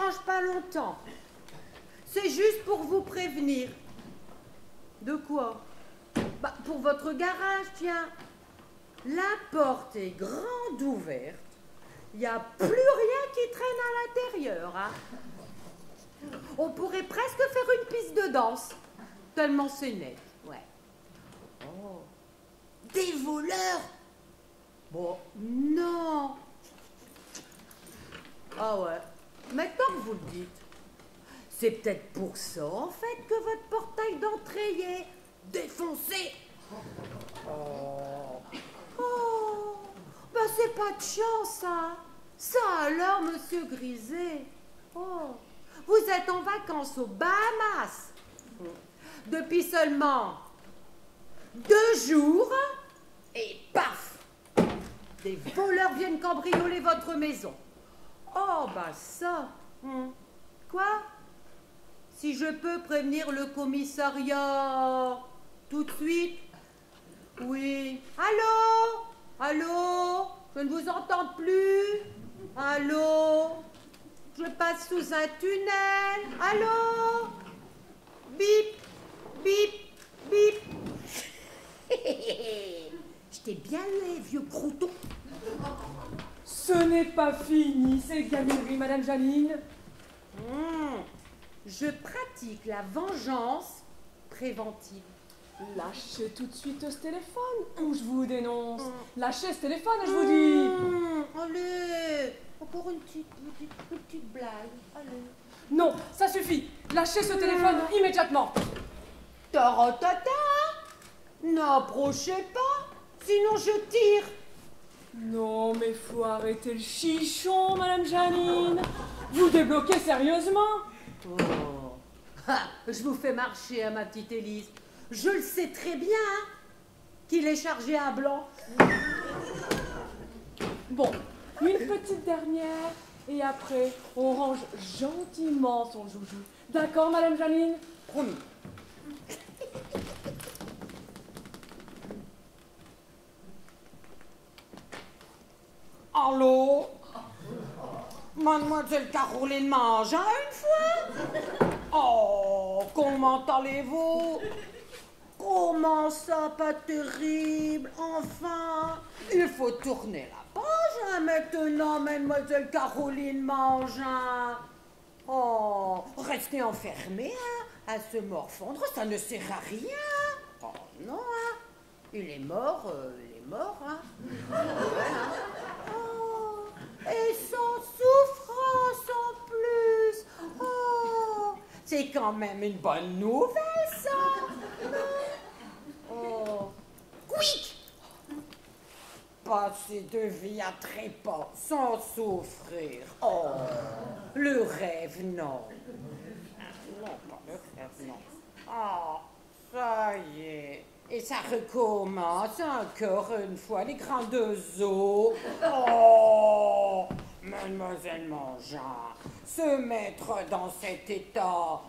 dérange pas longtemps. C'est juste pour vous prévenir. De quoi? Bah, pour votre garage, tiens. La porte est grande ouverte. Il n'y a plus rien qui traîne à l'intérieur. Hein. On pourrait presque faire une piste de danse. Tellement c'est net. Ouais. Oh. Des voleurs? Bon, non. Ah ouais. Maintenant que vous le dites, c'est peut-être pour ça, en fait, que votre portail d'entrée est défoncé. Oh. Oh. Ben, c'est pas de chance, ça. Ça alors, monsieur Griset. Oh. Vous êtes en vacances aux Bahamas. Depuis seulement 2 jours, et paf! Des voleurs viennent cambrioler votre maison. Oh, bah ça. Quoi? Si je peux prévenir le commissariat tout de suite? Oui. Allô? Allô? Je ne vous entends plus. Allô? Je passe sous un tunnel. Allô? Bip, bip, bip. Je t'ai bien eu, vieux crouton. Ce n'est pas fini, ces gamineries, Madame Janine. Je pratique la vengeance préventive. Lâchez tout de suite ce téléphone ou je vous dénonce. Lâchez ce téléphone, je vous dis. Allez, encore une petite blague. Allez. Non, ça suffit. Lâchez ce téléphone immédiatement. Tarotata, n'approchez pas, sinon je tire. Non, mais faut arrêter le chichon, Madame Janine. Vous débloquez sérieusement. Oh. Ah, je vous fais marcher à ma petite Élise. Je le sais très bien qu'il est chargé à blanc. Bon, une petite dernière et après on range gentiment son joujou. D'accord, Madame Janine? Promis. Allô? Mademoiselle Caroline Mangin, une fois? Oh, comment allez-vous? Comment ça, pas terrible? Enfin, il faut tourner la page, hein, maintenant, Mademoiselle Caroline Mangin. Oh, rester enfermée, hein, à se morfondre, ça ne sert à rien. Oh non, hein. Il est mort, hein. Oh, et sans souffrance en plus. Oh, c'est quand même une bonne nouvelle, ça. Oh, quick. Passer de vie à trépas sans souffrir. Oh, le rêve, non. Non, pas le rêve, non. Ah, ça y est. Et ça recommence encore une fois, les grandes eaux. Oh, Mademoiselle Mangin, se mettre dans cet état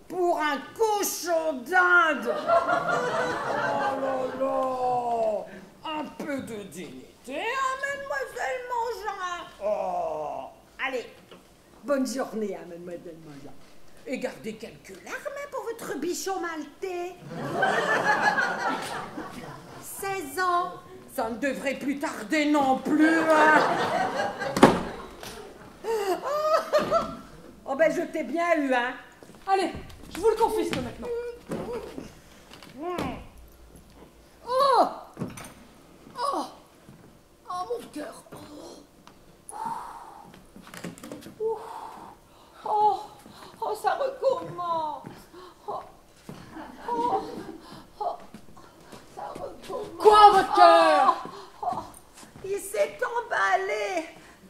pour un cochon d'Inde. Oh là là, un peu de dignité, hein, Mademoiselle Mangin. Oh, allez, bonne journée, hein, Mademoiselle Mangin. Et gardez quelques larmes pour votre bichon maltais. 16 ans, ça ne devrait plus tarder non plus. Hein. Oh ben je t'ai bien eu, hein. Allez, je vous le confisque maintenant. Oh, oh, oh mon cœur. Oh, oh, ça recommence. Oh, oh, oh, ça recommence. Quoi, votre cœur? Il s'est emballé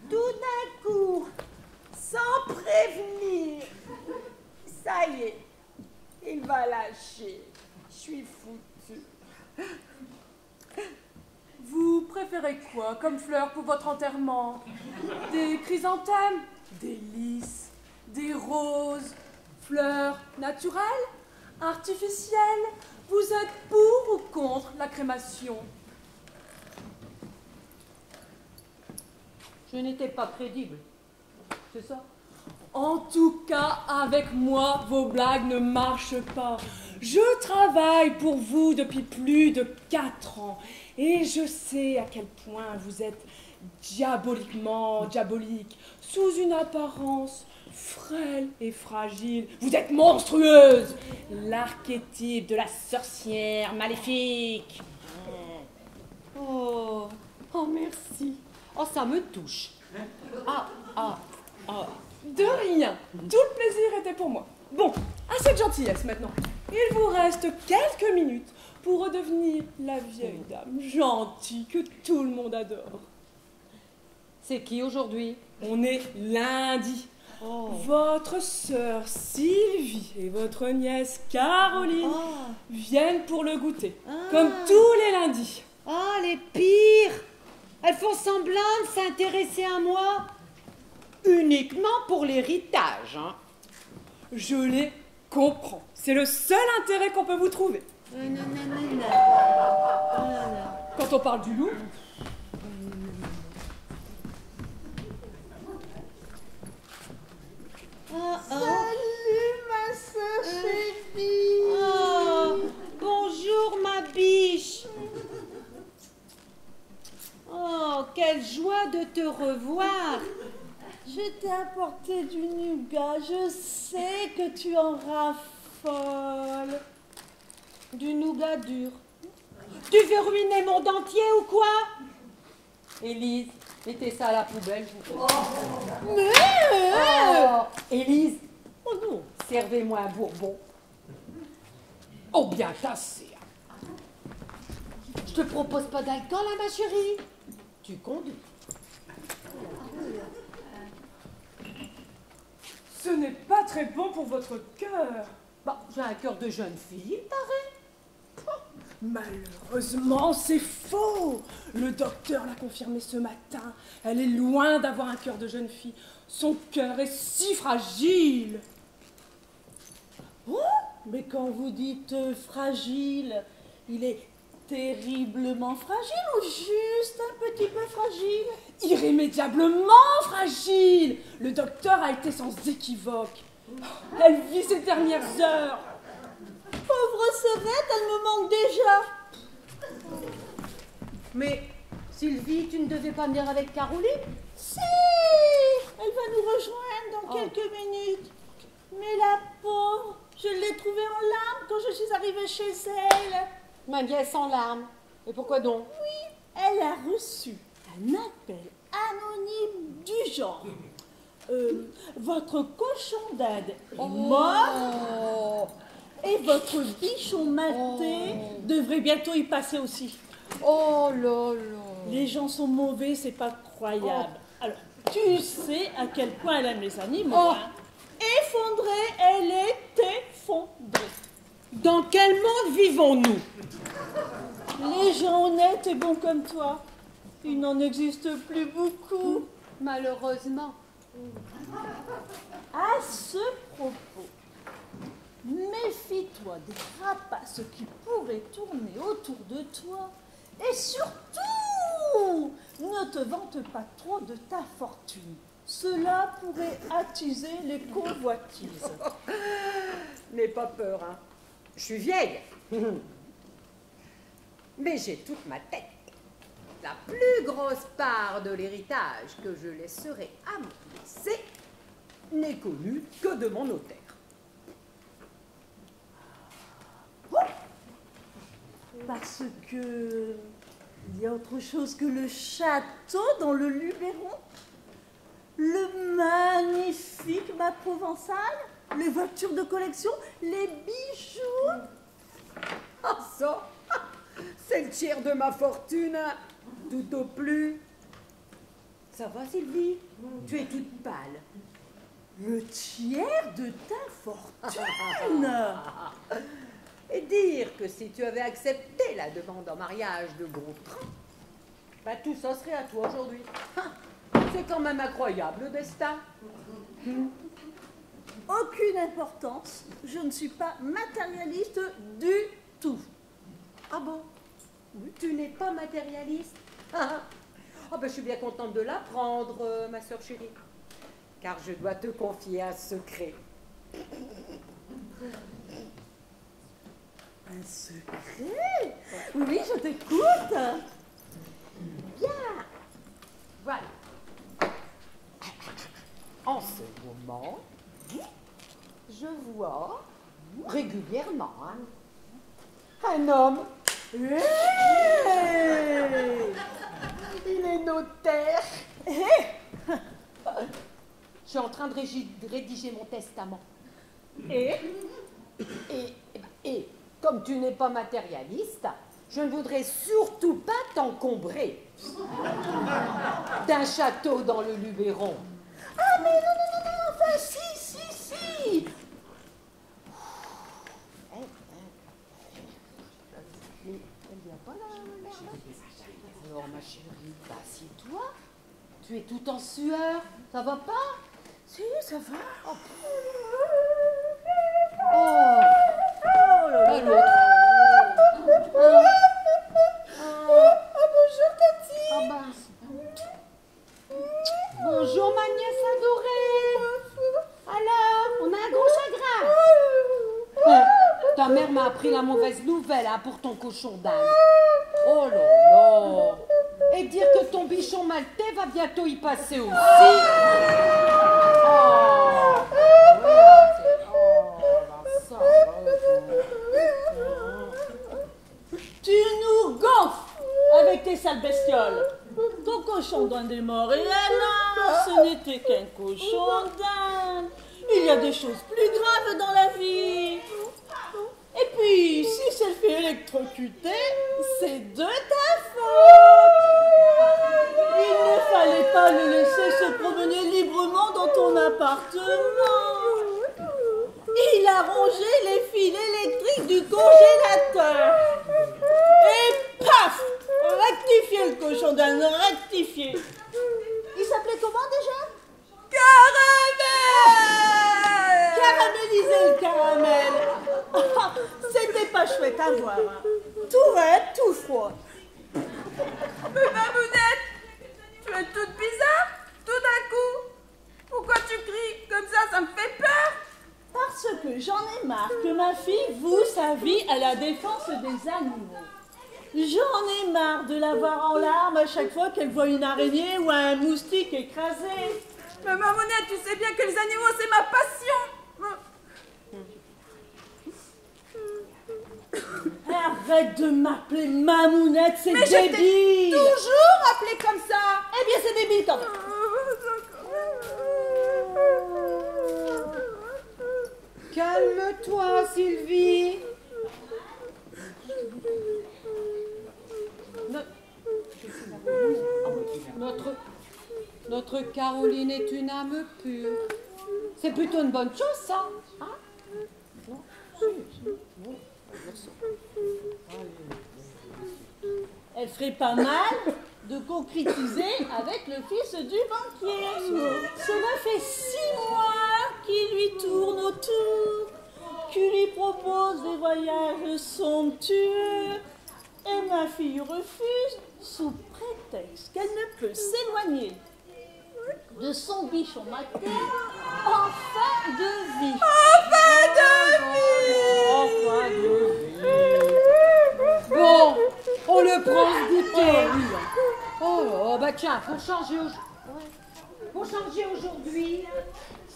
tout d'un coup, sans prévenir. Ça y est, il va lâcher. Je suis foutue. Vous préférez quoi comme fleur pour votre enterrement? Des chrysanthèmes? Des lys? Des roses? Fleurs naturelles? Artificielles? Vous êtes pour ou contre la crémation? Je n'étais pas crédible, c'est ça? En tout cas, avec moi, vos blagues ne marchent pas. Je travaille pour vous depuis plus de 4 ans et je sais à quel point vous êtes diaboliquement diabolique, sous une apparence frêle et fragile. Vous êtes monstrueuse, l'archétype de la sorcière maléfique. Oh, oh merci. Oh, ça me touche. Ah, ah, ah. De rien, tout le plaisir était pour moi. Bon, assez de gentillesse maintenant. Il vous reste quelques minutes pour redevenir la vieille dame gentille que tout le monde adore. C'est qui aujourd'hui? On est lundi. Oh. Votre sœur Sylvie et votre nièce Caroline viennent pour le goûter, comme tous les lundis. Ah, les pires! Elles font semblant de s'intéresser à moi uniquement pour l'héritage. Hein. Je les comprends. C'est le seul intérêt qu'on peut vous trouver. Non. Quand on parle du loup, Salut ma sœur chérie. Oh, bonjour ma biche. Oh, quelle joie de te revoir. Je t'ai apporté du nougat, je sais que tu en raffoles. Du nougat dur. Tu veux ruiner mon dentier ou quoi? Élise, mettez ça à la poubelle. Élise, oh non, servez-moi un bourbon. Oh bien tassé. Je te propose pas d'alcool, hein, ma chérie. Tu conduis. ce n'est pas très bon pour votre cœur. Bah, j'ai un cœur de jeune fille, il paraît. Malheureusement, c'est faux. Le docteur l'a confirmé ce matin. Elle est loin d'avoir un cœur de jeune fille. Son cœur est si fragile. Oh, mais quand vous dites fragile, il est terriblement fragile ou juste un petit peu fragile? Irrémédiablement fragile. Le docteur a été sans équivoque. Elle vit ses dernières heures. Pauvre sœurette, elle me manque déjà. Mais, Sylvie, tu ne devais pas venir avec Caroline? Si, elle va nous rejoindre dans quelques minutes. Mais la pauvre, je l'ai trouvée en larmes quand je suis arrivée chez elle. Ma nièce en larmes. Et pourquoi donc? Oui, elle a reçu un appel anonyme du genre. Votre cochon d'Inde est mort et votre bichon maltais devrait bientôt y passer aussi. Oh là là. Les gens sont mauvais, c'est pas croyable. Alors, tu sais à quel point elle aime les animaux. Hein? Effondrée, elle est effondrée. Dans quel monde vivons-nous? Les gens honnêtes et bons comme toi, il n'en existe plus beaucoup. Malheureusement. À ce propos, méfie-toi des rapaces qui pourraient tourner autour de toi et surtout, ne te vante pas trop de ta fortune. Cela pourrait attiser les convoitises. N'aie pas peur, hein. Je suis vieille. Mais j'ai toute ma tête. La plus grosse part de l'héritage que je laisserai à mon décès n'est connue que de mon notaire. Parce que il y a autre chose que le château dans le Luberon, le magnifique mât provençal, les voitures de collection, les bijoux. Ah ça, c'est le tiers de ma fortune, hein. Tout au plus. Ça va, Sylvie? Tu es toute pâle. Le tiers de ta fortune. Et dire que si tu avais accepté la demande en mariage de Gontran, bah tout ça serait à toi aujourd'hui. C'est quand même incroyable, le destin. Aucune importance, je ne suis pas matérialiste du tout. Ah bon? Tu n'es pas matérialiste? Ah ben, je suis bien contente de l'apprendre, ma sœur chérie. car je dois te confier un secret. Un secret? Oui, je t'écoute. Bien. Voilà. En ce moment, je vois régulièrement un homme. Hey! Il est notaire. Je suis en train de rédiger mon testament. Et Et comme tu n'es pas matérialiste, je ne voudrais surtout pas t'encombrer d'un château dans le Luberon. Ah, mais non, enfin, si. Mais elle vient pas là, alors ma chérie, assieds-toi. Tu es tout en sueur, ça va pas? Si, ça va. Oh, là là. l'autre. Bonjour, Tati. Ah mince. Bonjour ma nièce adorée. Alors, on a un gros chagrin. Ta mère m'a appris la mauvaise nouvelle pour ton cochon d'âne. Oh là là. Et dire que ton bichon maltais va bientôt y passer aussi. Tu nous gonfles avec tes sales bestioles. Ton cochon d'Inde est mort et alors, ce n'était qu'un cochon d'Inde. Il y a des choses plus graves dans la vie. Et puis, si s'est fait électrocuter, c'est de ta faute. Il ne fallait pas le laisser se promener librement dans ton appartement. Il a rongé les fils électriques du congélateur. Et paf! Rectifier le cochon d'Inde, rectifier. Il s'appelait comment déjà? Caramel! Caraméliser le caramel. Ah, c'était pas chouette à voir. Hein. Tout raide, tout froid. Mais Mamounette, tu es toute bizarre, tout d'un coup. Pourquoi tu cries comme ça me fait peur. Parce que j'en ai marre que ma fille voue sa vie à la défense des animaux. J'en ai marre de la voir en larmes à chaque fois qu'elle voit une araignée ou un moustique écrasé. Mais Mamounette, tu sais bien que les animaux, c'est ma passion. Arrête de m'appeler Mamounette, c'est Mais débile. je t'ai toujours appelé comme ça. Eh bien, c'est débile quand même. Calme-toi, Sylvie. Notre Caroline est une âme pure. C'est plutôt une bonne chose, ça. Hein? Non? Non. Elle ferait pas mal de concrétiser avec le fils du banquier. Cela fait 6 mois qu'il lui tourne autour, qu'il lui propose des voyages somptueux. Et ma fille refuse sous prétexte qu'elle ne peut s'éloigner de son bichon maté en fin de vie. Enfin de vie. Bon, on le prend ce goûter. Oh, bah tiens, pour changer aujourd'hui,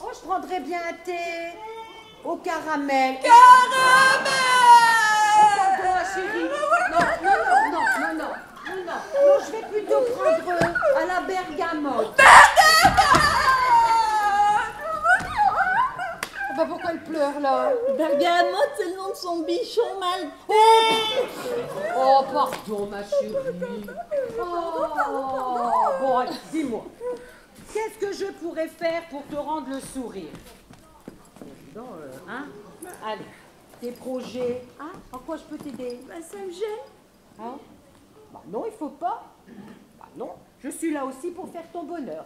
oh, je prendrais bien un thé au caramel. Pardon, chérie. Non, je vais plutôt prendre à la bergamote. Bah pourquoi elle pleure là? Bergamote, c'est le nom de son bichon maltais. Oh, pardon, ma chérie. Oh, bon, allez, dis-moi. Qu'est-ce que je pourrais faire pour te rendre le sourire? Hein? Allez, tes projets. Hein? En quoi je peux t'aider? Bah, ça me gêne. Hein? Bah non, il faut pas. Bah non, je suis là aussi pour faire ton bonheur.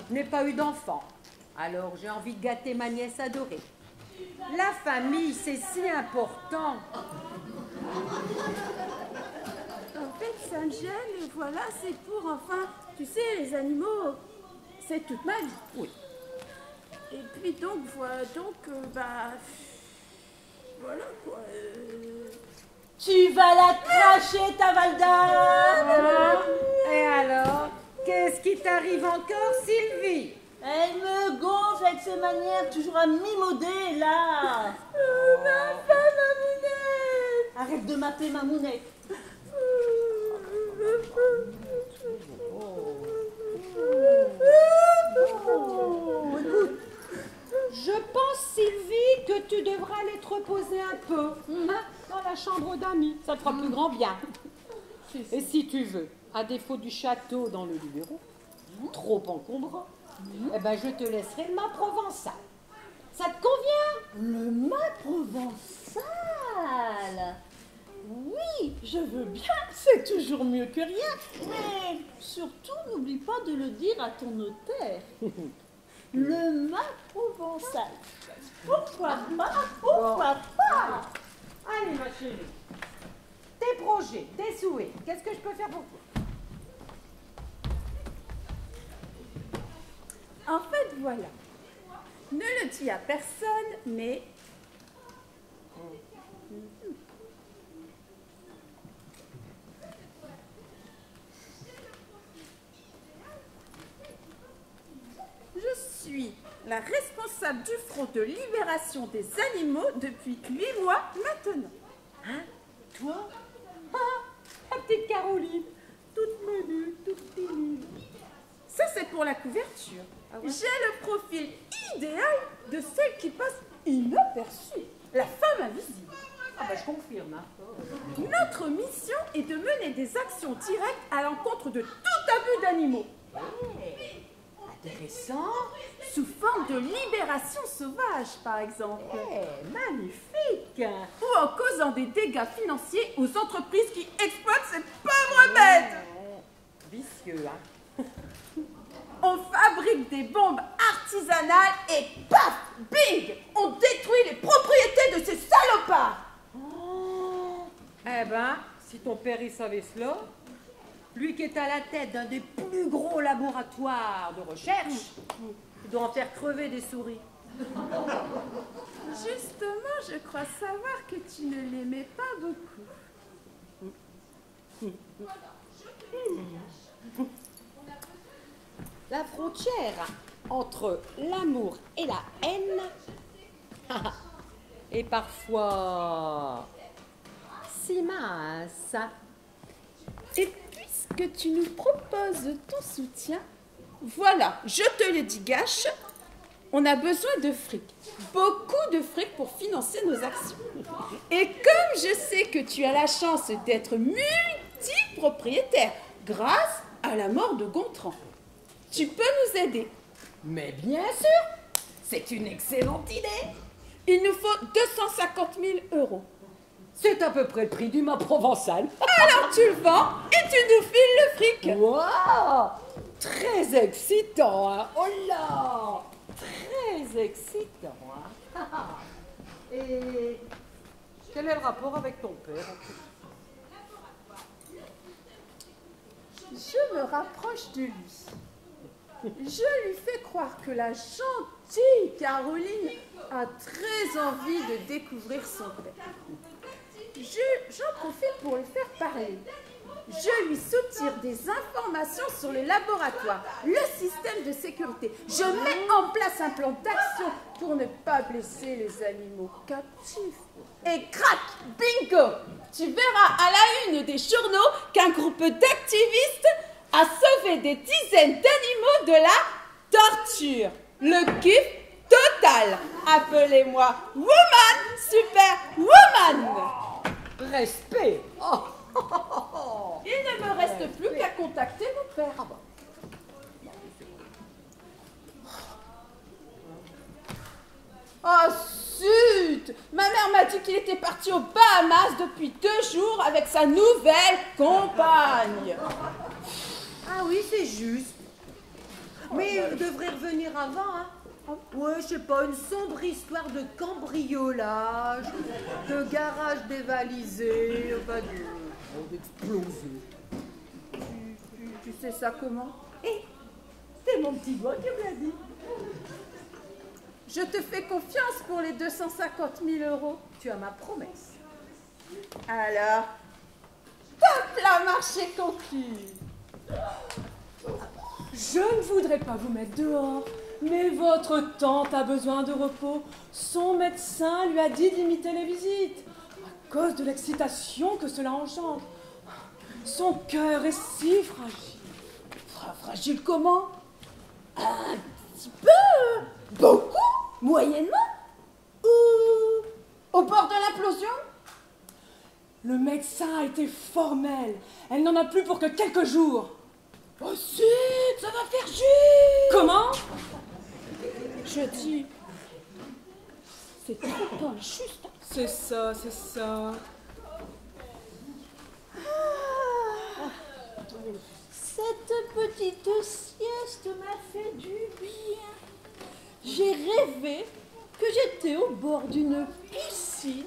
Je n'ai pas eu d'enfant. Alors, j'ai envie de gâter ma nièce adorée. La famille, c'est si important. En fait, ça me gêne, et voilà, c'est pour, enfin, tu sais, les animaux, c'est toute ma vie. Oui, Et puis donc, voilà, voilà quoi. Tu vas la cracher, ta Valda. Et alors, qu'est-ce qui t'arrive encore, Sylvie? Elle me gonfle avec ses manières, toujours à mimauder, là. Ma femme, Mamounette. Arrête de m'appeler Mamounette. Écoute, je pense, Sylvie, que tu devras aller te reposer un peu hein, dans la chambre d'amis. Ça te fera plus grand bien. Et si tu veux, à défaut du château dans le Luberon, trop encombrant, eh ben je te laisserai le mât provençal. Ça te convient? Le mât provençal. Oui, je veux bien, c'est toujours mieux que rien. Mais surtout, n'oublie pas de le dire à ton notaire. Le mât provençal. Pourquoi pas? Pourquoi pas? Allez, ma chérie. Tes projets, tes souhaits, qu'est-ce que je peux faire pour toi? En fait, voilà. Ne le dis à personne, mais... Je suis la responsable du Front de libération des animaux depuis 8 mois maintenant. Hein? Toi? Ah, la petite Caroline, toute menue, toute timide. Ça, c'est pour la couverture. J'ai le profil idéal de celle qui passe inaperçue, la femme invisible. Ah ben je confirme. Hein. Notre mission est de mener des actions directes à l'encontre de tout abus d'animaux. Intéressant. Sous forme de libération sauvage, par exemple. Magnifique. Ou en causant des dégâts financiers aux entreprises qui exploitent ces pauvres bêtes. Vicieux, hein. On fabrique des bombes artisanales et paf, bing, on détruit les propriétés de ces salopards. Eh ben, si ton père il savait cela, lui qui est à la tête d'un des plus gros laboratoires de recherche, il doit en faire crever des souris. Justement, je crois savoir que tu ne l'aimais pas beaucoup. La frontière entre l'amour et la haine est parfois si mince. Et puisque tu nous proposes ton soutien, voilà, je te le dis gâche, on a besoin de fric. Beaucoup de fric pour financer nos actions. Et comme je sais que tu as la chance d'être multipropriétaire grâce à la mort de Gontran, tu peux nous aider. Mais bien sûr, c'est une excellente idée. Il nous faut 250 000 €. C'est à peu près le prix du mât provençal. Alors tu le vends et tu nous files le fric. Waouh! Très excitant, hein? Oh là! Très excitant, hein? Et quel est le rapport avec ton père? Je me rapproche de lui. Je lui fais croire que la gentille Caroline a très envie de découvrir son père. J'en profite pour le faire parler. Je lui soutire des informations sur le laboratoire, le système de sécurité. Je mets en place un plan d'action pour ne pas blesser les animaux captifs. Et crac, bingo, tu verras à la une des journaux qu'un groupe d'activistes a sauvé des dizaines d'animaux de la torture. Le kiff total. Appelez-moi Woman Super Woman. Respect! Oh. Il ne me reste plus qu'à contacter mon père. Oh, zut! Ma mère m'a dit qu'il était parti aux Bahamas depuis 2 jours avec sa nouvelle compagne. Ah oui, c'est juste. Mais il devrait revenir avant, hein? Ouais, je sais pas, une sombre histoire de cambriolage, de garage dévalisé, enfin d'exploser. Tu sais ça comment? Et c'est mon petit doigt qui me l'a dit. Je te fais confiance pour les 250 000 euros. Tu as ma promesse. Alors, top la marché conclu. Je ne voudrais pas vous mettre dehors, mais votre tante a besoin de repos. Son médecin lui a dit de limiter les visites, à cause de l'excitation que cela engendre. Son cœur est si fragile. Fragile comment? Un petit peu, beaucoup, moyennement, ou au bord de l'implosion? Le médecin a été formel. Elle n'en a plus pour que quelques jours. Oh zut, ça va faire juste. Comment? Je dis, c'est trop injuste. C'est ça, c'est ça. Cette petite sieste m'a fait du bien. J'ai rêvé que j'étais au bord d'une piscine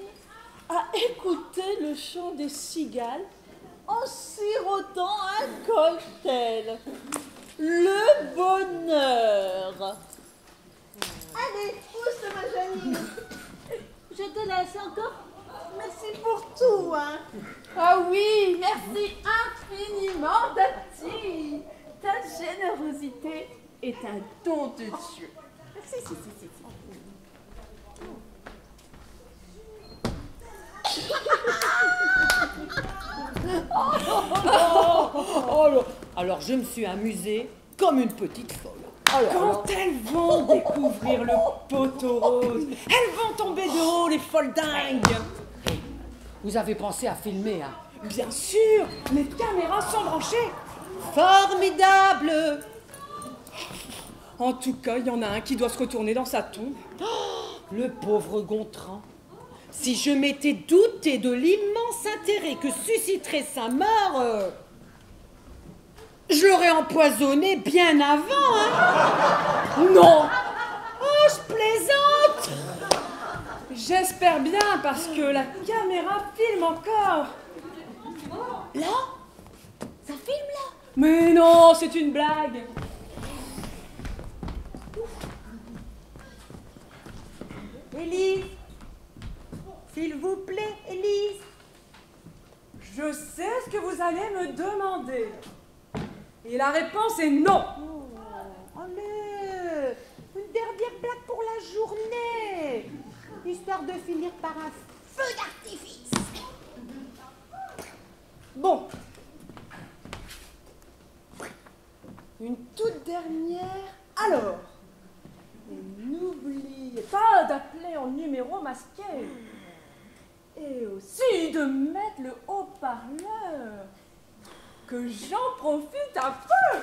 à écouter le chant des cigales en sirotant un cocktail. Le bonheur. Allez, pousse ma Janine. Je te laisse encore. Merci pour tout, hein. Ah oui, merci infiniment, Dati. Ta générosité est un don de Dieu. Si. Alors je me suis amusée comme une petite folle. Quand elles vont découvrir le poteau rose, elles vont tomber de haut, les folles dingues. Vous avez pensé à filmer, hein? Bien sûr, les caméras sont branchées. Formidable! En tout cas, il y en a un qui doit se retourner dans sa tombe. Le pauvre Gontran. Si je m'étais douté de l'immense intérêt que susciterait sa mort, je l'aurais empoisonné bien avant, hein? Non! Oh, je plaisante! J'espère bien parce que la caméra filme encore. Là? Ça filme là? Mais non, c'est une blague. Élise! S'il vous plaît, Élise! Je sais ce que vous allez me demander. Et la réponse est non. Allez! Une dernière blague pour la journée! Histoire de finir par un feu d'artifice! Bon. Une toute dernière. Alors, n'oubliez pas d'appeler en numéro masqué. Et aussi de mettre le haut-parleur. Que j'en profite un peu.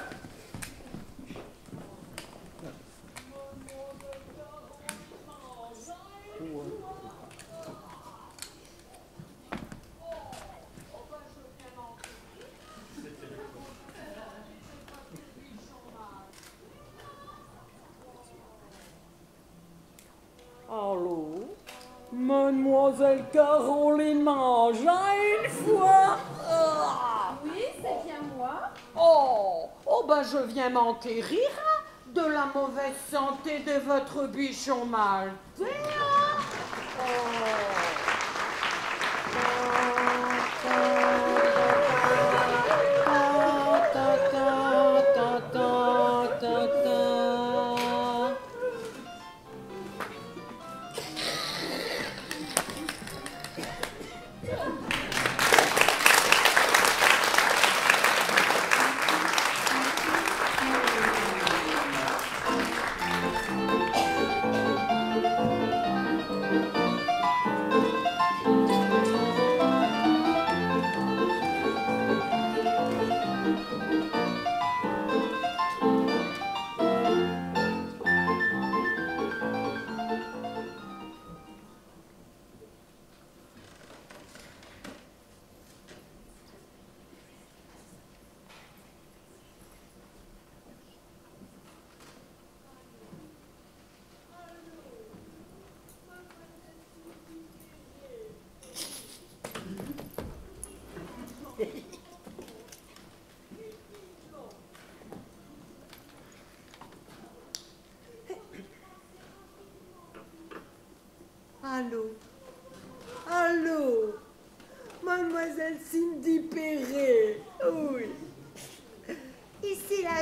Allô? Mademoiselle Caroline mange une fois? Oui, c'est bien moi. Oh, ben je viens m'enquérir hein, de la mauvaise santé de votre bichon maltais. Hein?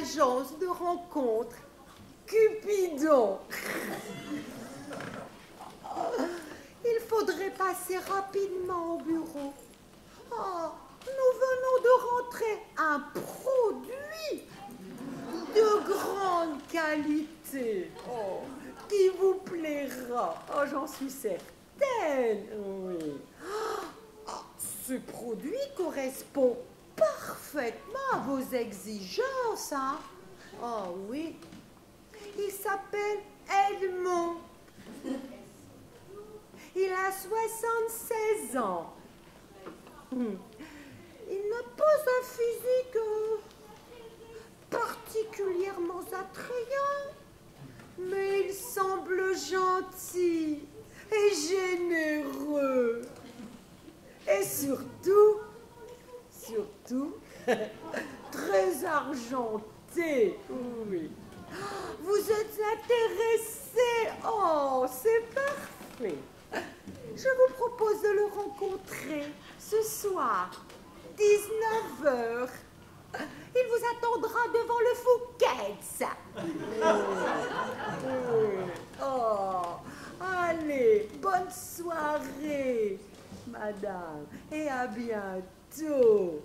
agence de rencontres Cupidon. Il faudrait passer rapidement au bureau. Oh, nous venons de rentrer un produit de grande qualité qui vous plaira. Oh, j'en suis certaine. Oui. Ce produit correspond parfaitement à vos exigences, hein? Oh oui. Il s'appelle Edmond. Il a 76 ans. Il n'a pas un physique particulièrement attrayant, mais il semble gentil et généreux. Et surtout, très argenté. Oui. Vous êtes intéressé. Oh, c'est parfait. Je vous propose de le rencontrer ce soir, 19h. Il vous attendra devant le Fouquet's. Oh, allez, bonne soirée, madame, et à bientôt.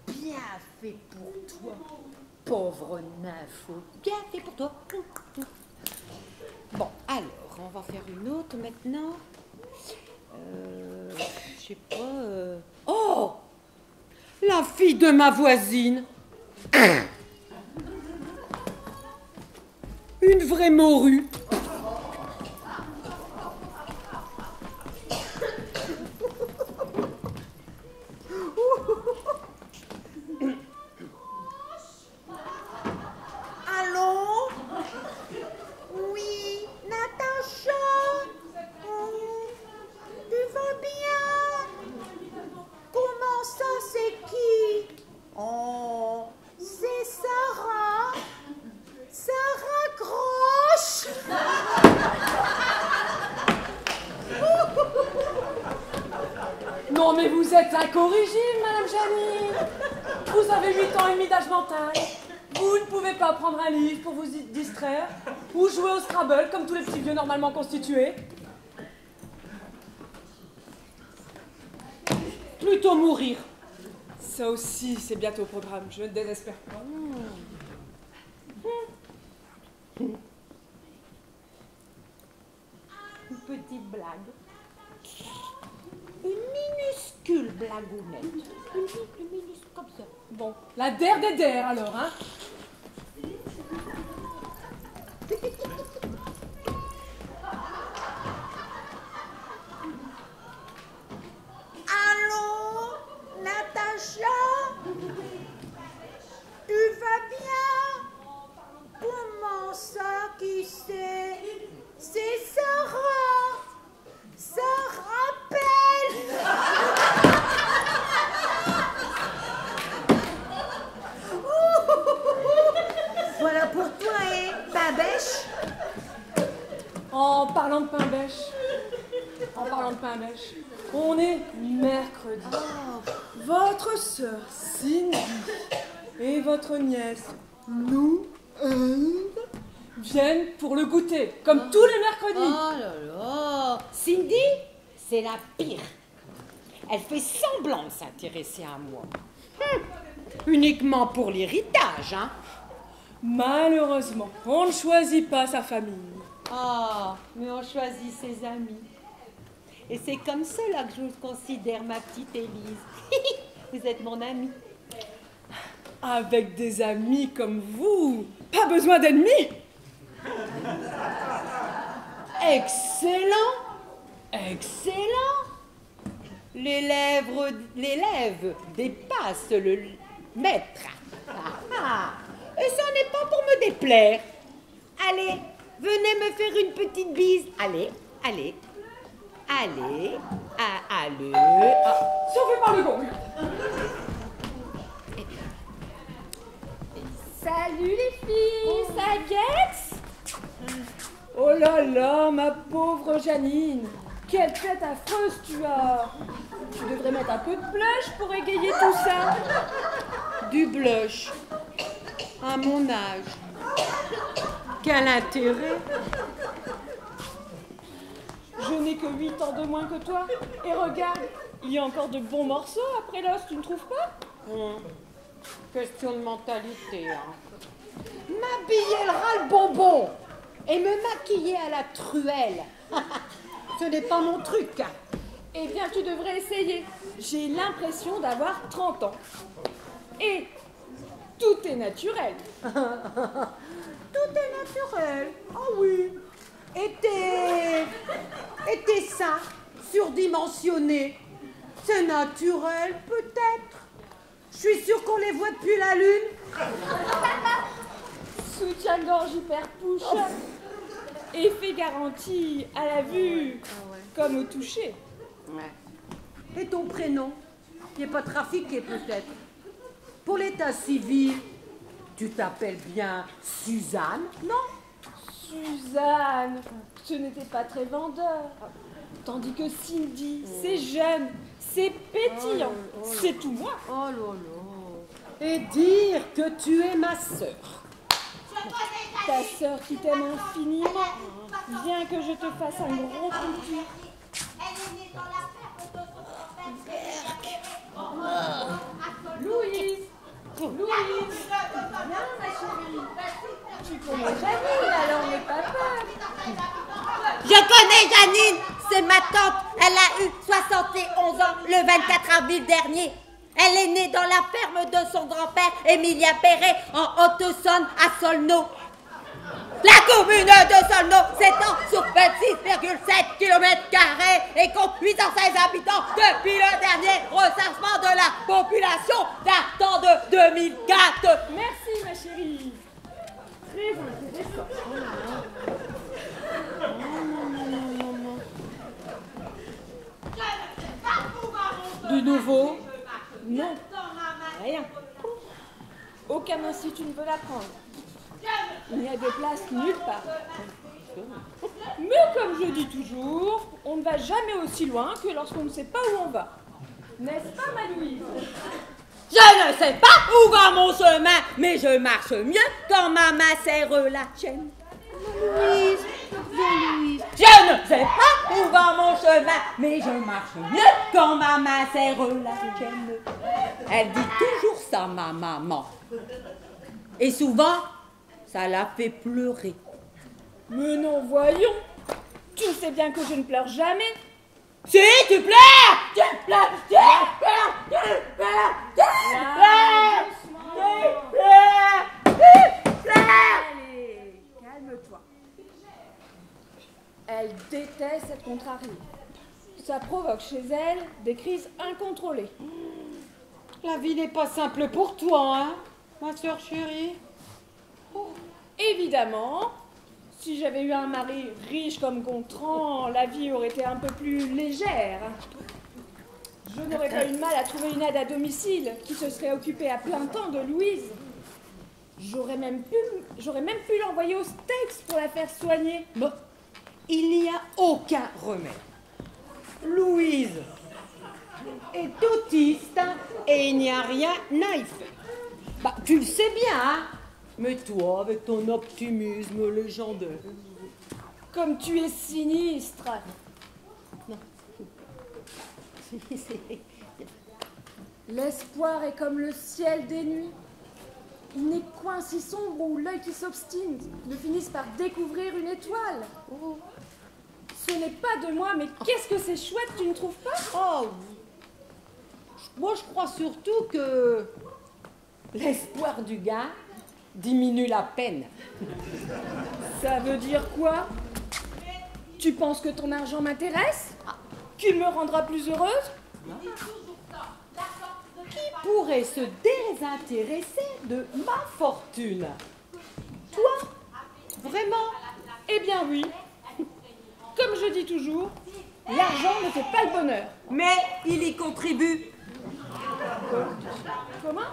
Bien fait pour toi, pauvre nympho. Bien fait pour toi. Bon, alors, on va faire une autre maintenant. Je sais pas. Oh! La fille de ma voisine. Une vraie morue. Allô? Oui, Natacha? Tu vas bien? Comment ça, c'est qui? Oh, c'est Sarah. Sarah Grosch. Non, mais vous êtes incorrigible, Madame Janine. Vous avez 8 ans et demi d'âge mental. Vous ne pouvez pas prendre un livre pour vous distraire ou jouer au Scrabble comme tous les petits vieux normalement constitués. Plutôt mourir. Ça aussi, c'est bientôt au programme. Je ne désespère pas. Une petite blague. Une minuscule blagounette. Une minuscule comme ça. Bon, la der des der alors, hein. Allô, Natacha? Tu vas bien? Comment ça, qui c'est? C'est Sarah. Ça rappelle. Voilà pour toi, hein, Babèche. En parlant de pain bêche, on est mercredi. Votre sœur Cindy et votre nièce Lou viennent pour le goûter, comme tous les mercredis. Oh là là. Cindy, c'est la pire. Elle fait semblant de s'intéresser à moi. Uniquement pour l'héritage, hein. Malheureusement, on ne choisit pas sa famille. Ah, mais on choisit ses amis. Et c'est comme cela que je vous considère, ma petite Élise. Vous êtes mon amie. Avec des amis comme vous, pas besoin d'ennemis. Excellent. Excellent. L'élève dépasse le maître. Et ça n'est pas pour me déplaire. Allez, venez me faire une petite bise. Allez, allez. Allez, allez. Sauvez par le gong. Salut les filles, ça guette? Oh là là, ma pauvre Janine. Quelle tête affreuse tu as! Tu devrais mettre un peu de blush pour égayer tout ça. Du blush. À mon âge. Quel intérêt? Je n'ai que 8 ans de moins que toi. Et regarde, il y a encore de bons morceaux après l'os, tu ne trouves pas? Question de mentalité. Hein. M'habiller le ras le bonbon et me maquiller à la truelle. Ce n'est pas mon truc. Eh bien, tu devrais essayer. J'ai l'impression d'avoir 30 ans. Et tout est naturel. Tout est naturel. Oh oui. Et tes seins surdimensionnés. C'est naturel, peut-être. Je suis sûre qu'on les voit depuis la lune. Soutien-gorge hyper push. Effet garanti à la vue comme au toucher. Ouais. Et ton prénom? Il n'est pas trafiqué, peut-être. Pour l'état civil, tu t'appelles bien Suzanne, non? Suzanne, ce n'était pas très vendeur. Tandis que Cindy, c'est jeune, c'est pétillant, c'est tout moi. Oh là là. Et dire que tu es ma sœur. Ta sœur qui t'aime infiniment, bien que je te fasse un gros coucou. Louise, Louise, viens ma chérie. Tu connais Janine, alors n'aie pas peur. Je connais Janine, c'est ma tante. Elle a eu 71 ans le 24 avril dernier. Elle est née dans la ferme de son grand-père, Emilia Perret, en Haute-Saône, à Solno. La commune de Solno s'étend sur 26,7 km² et compte 816 habitants depuis le dernier recensement de la population datant de 2004. Merci ma chérie. Très intéressant. Du nouveau? Non, rien. Aucun institut ne veut l'apprendre. Il n'y a de place nulle part. Mais comme je dis toujours, on ne va jamais aussi loin que lorsqu'on ne sait pas où on va. N'est-ce pas, ma Louise? Je ne sais pas où va mon chemin, mais je marche mieux quand ma main serre la tienne. Louise, Louise. Je ne sais pas où va mon chemin, mais je marche mieux quand ma main serre la tienne. Elle dit toujours ça, ma maman. Et souvent, ça la fait pleurer. Mais non, voyons. Tu sais bien que je ne pleure jamais. Si, tu pleures! Tu pleures! Tu pleures! Tu pleures! Tu pleures! Allez, calme-toi. Elle déteste être contrariée. Ça provoque chez elle des crises incontrôlées. La vie n'est pas simple pour toi, hein, ma sœur chérie? Évidemment, si j'avais eu un mari riche comme Gontran, la vie aurait été un peu plus légère. Je n'aurais pas eu de mal à trouver une aide à domicile qui se serait occupée à plein temps de Louise. J'aurais même pu l'envoyer au States pour la faire soigner. Bon, il n'y a aucun remède. Louise est autiste et il n'y a rien à y faire. Bah, tu le sais bien, hein? Mais toi, avec ton optimisme légendaire. Comme tu es sinistre. Non. L'espoir est comme le ciel des nuits. Il n'est point si sombre où l'œil qui s'obstine ne finisse par découvrir une étoile. Oh. Ce n'est pas de moi, mais qu'est-ce que c'est chouette, tu ne trouves pas? Oh, moi je crois surtout que l'espoir du gars diminue la peine. Ça veut dire quoi? Tu penses que ton argent m'intéresse? Qu'il me rendra plus heureuse? Qui pourrait se désintéresser de ma fortune? Toi? Vraiment? Eh bien oui. Comme je dis toujours, l'argent ne fait pas le bonheur. Mais il y contribue. Comment?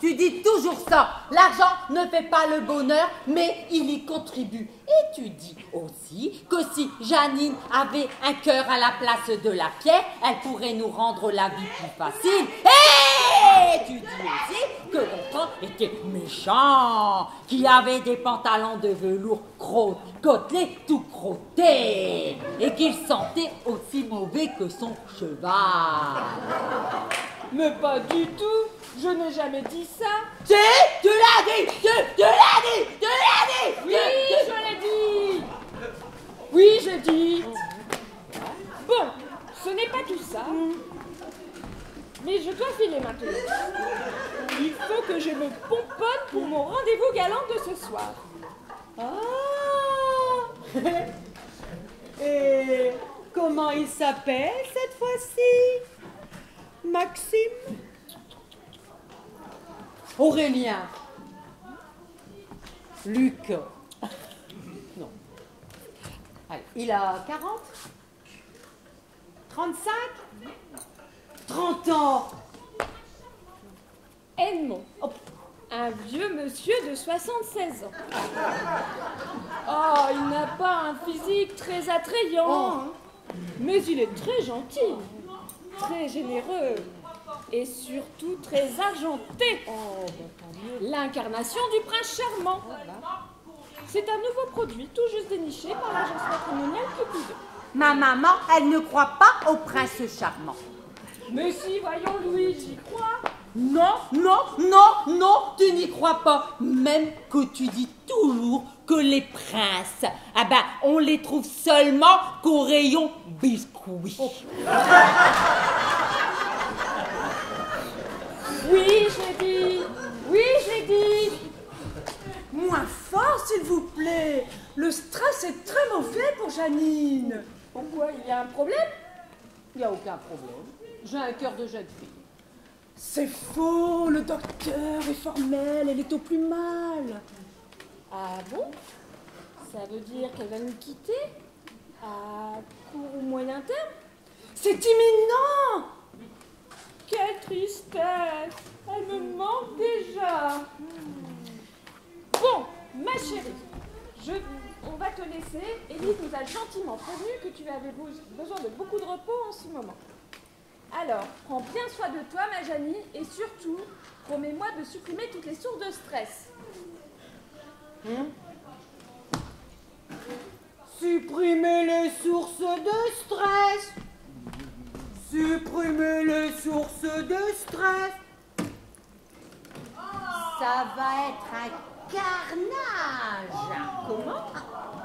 Tu dis toujours ça. L'argent ne fait pas le bonheur, mais il y contribue. Et tu dis aussi que si Janine avait un cœur à la place de la pierre, elle pourrait nous rendre la vie plus facile. Et tu dis aussi que Gontran était méchant, qu'il avait des pantalons de velours côtelés tout crottés, et qu'il sentait aussi mauvais que son cheval. Mais pas du tout. Je n'ai jamais dit ça. Tu l'as dit, tu l'as dit, tu l'as dit. Oui, je l'ai dit. Oui, j'ai dit. Bon, ce n'est pas tout ça. Mais je dois filer maintenant. Il faut que je me pomponne pour mon rendez-vous galant de ce soir. Ah. Et comment il s'appelle cette fois-ci? Maxime? Aurélien? Luc? Non. Allez, il a 40? 35? 30 ans? Edmond, un vieux monsieur de 76 ans. Oh, il n'a pas un physique très attrayant, hein. Mais il est très gentil, très généreux et surtout très argenté. L'incarnation du prince charmant. C'est un nouveau produit tout juste déniché par l'agence matrimoniale Cupidon. Ma maman, elle ne croit pas au prince charmant. Mais si, voyons Louis, j'y crois. Non, non, non, non, tu n'y crois pas. Même que tu dis toujours que les princes, ah ben, on les trouve seulement qu'au rayon biscuits. Oui, je l'ai dit. Oui, je l'ai dit. Moins fort, s'il vous plaît. Le stress est très mauvais pour Janine. Pourquoi, il y a un problème? Il n'y a aucun problème. J'ai un cœur de jeune fille. C'est faux, le docteur est formel, elle est au plus mal. Ah bon? Ça veut dire qu'elle va nous quitter? À court ou moyen terme? C'est imminent. Quelle tristesse! Elle me manque déjà. Bon, ma chérie, on va te laisser. Élise nous a gentiment prévenu que tu avais besoin de beaucoup de repos en ce moment. Alors, prends bien soin de toi, ma Janie, et surtout, promets-moi de supprimer toutes les sources de stress. Supprimer les sources de stress. Supprimer les sources de stress. Ça va être un carnage. Comment?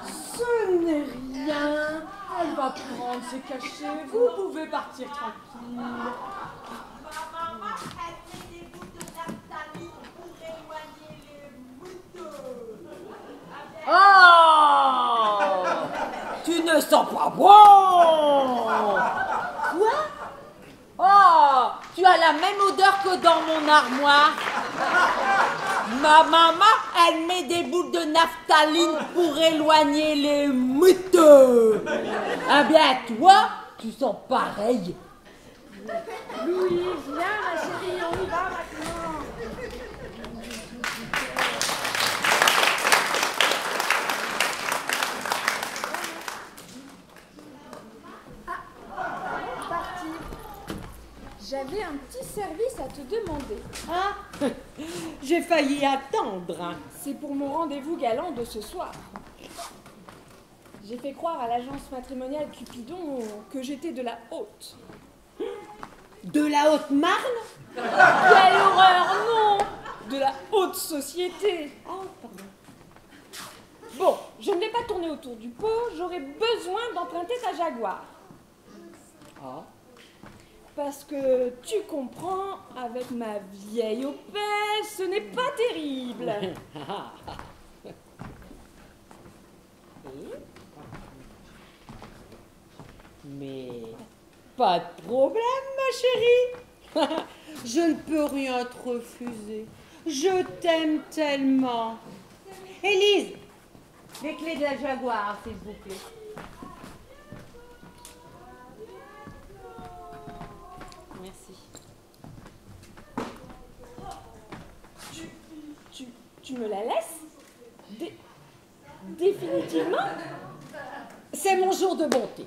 Ce n'est rien. Elle va prendre ses cachets. Vous pouvez partir tranquille. Maman, elle fait des bouts de naphtaline pour éloigner les moutons. Oh! Tu ne sens pas bon! Quoi? Oh! Tu as la même odeur que dans mon armoire. Ma maman, elle met des bouts de naphtaline pour éloigner les moutons. Ah bien, toi, tu sens pareil. Louis, viens, ma chérie, on y va maintenant. J'avais un petit service à te demander. Ah, j'ai failli attendre. C'est pour mon rendez-vous galant de ce soir. J'ai fait croire à l'agence matrimoniale Cupidon que j'étais de la haute. De la Haute-Marne? Quelle horreur, non! De la haute société. Oh, pardon. Bon, je ne vais pas tourner autour du pot, j'aurais besoin d'emprunter ta Jaguar. Ah. Parce que, tu comprends, avec ma vieille Opel, ce n'est pas terrible. Mais pas de problème, ma chérie. Je ne peux rien te refuser. Je t'aime tellement. Élise, les clés de la Jaguar, s'il vous plaît. Merci. tu me la laisses définitivement? C'est mon jour de bonté.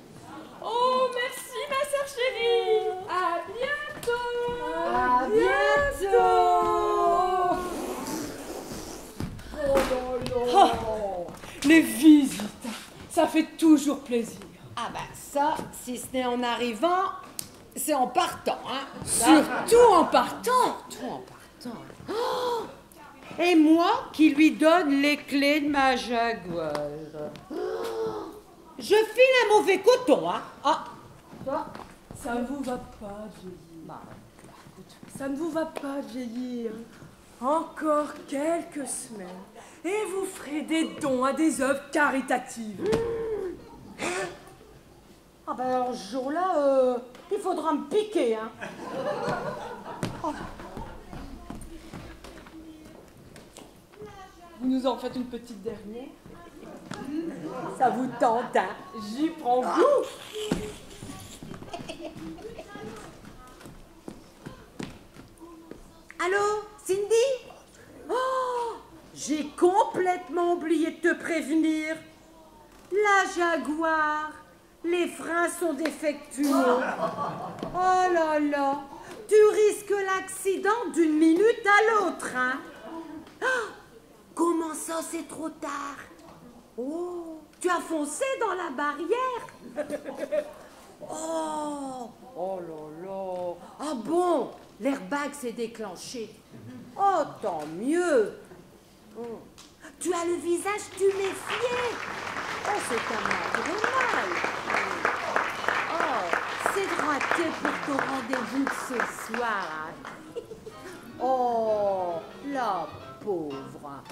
Oh, merci, ma sœur chérie. À bientôt. Oh, Les visites, ça fait toujours plaisir. ah ben ça, si ce n'est en arrivant, c'est en partant, hein. Surtout en partant. Surtout en partant. Oh, et moi qui lui donne les clés de ma Jaguar. Oh, je file un mauvais coton, hein. Ah, Ça ne vous va pas de vieillir. Ça ne vous va pas de vieillir. Encore quelques semaines et vous ferez des dons à des œuvres caritatives. ah ben alors ce jour-là, il faudra me piquer, hein. Vous nous en faites une petite dernière? Ça vous tente, hein. J'y prends goût. Allô, Cindy? Oh, j'ai complètement oublié de te prévenir. La Jaguar, les freins sont défectueux. Oh là là, tu risques l'accident d'une minute à l'autre, hein? Ah, comment ça, c'est trop tard? Oh, tu as foncé dans la barrière? Oh, oh là là. Ah bon, l'airbag s'est déclenché. Oh, tant mieux. Oh. Tu as le visage tuméfié. Oh, c'est un mal. Oh, c'est raté pour ton rendez-vous de ce soir. Hein. Oh, la pauvre.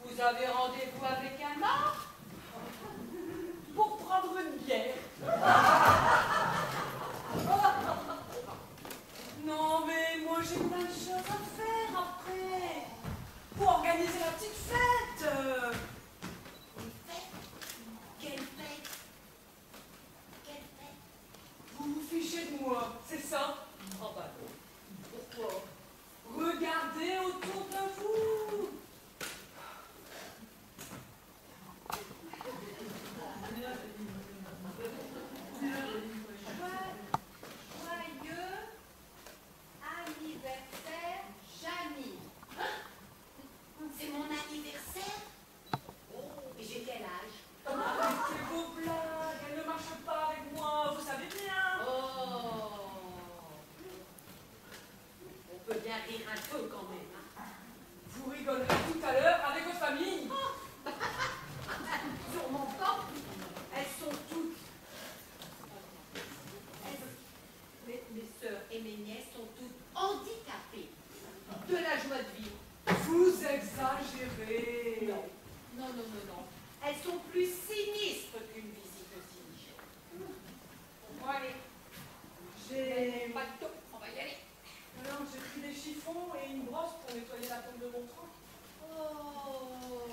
Vous avez rendez-vous avec un mort pour prendre une bière. Non, mais moi j'ai plein de choses à faire après. Pour organiser la petite fête. Une fête? Quelle fête? Quelle fête? Vous vous fichez de moi, c'est ça? Oh bah non. Pourquoi? Regardez autour de vous. Joyeux anniversaire, Janie. C'est mon anniversaire? Oh, et j'ai quel âge? C'est vos blagues, elles ne marchent pas avec moi, vous savez bien. Oh, on peut bien rire un peu quand même. Hein. Vous rigolerez tout à l'heure avec votre famille. Sûrement pas. Elles sont toutes. Mes sœurs et mes nièces sont toutes handicapées de la joie de vivre. Vous exagérez. Non, non, non, non, non. Elles sont plus sinistres qu'une visite au cimetière. Bon, allez. J'ai Bateau, on va y aller. Alors, j'ai pris des chiffons et une brosse pour nettoyer la tombe de mon train. Oh.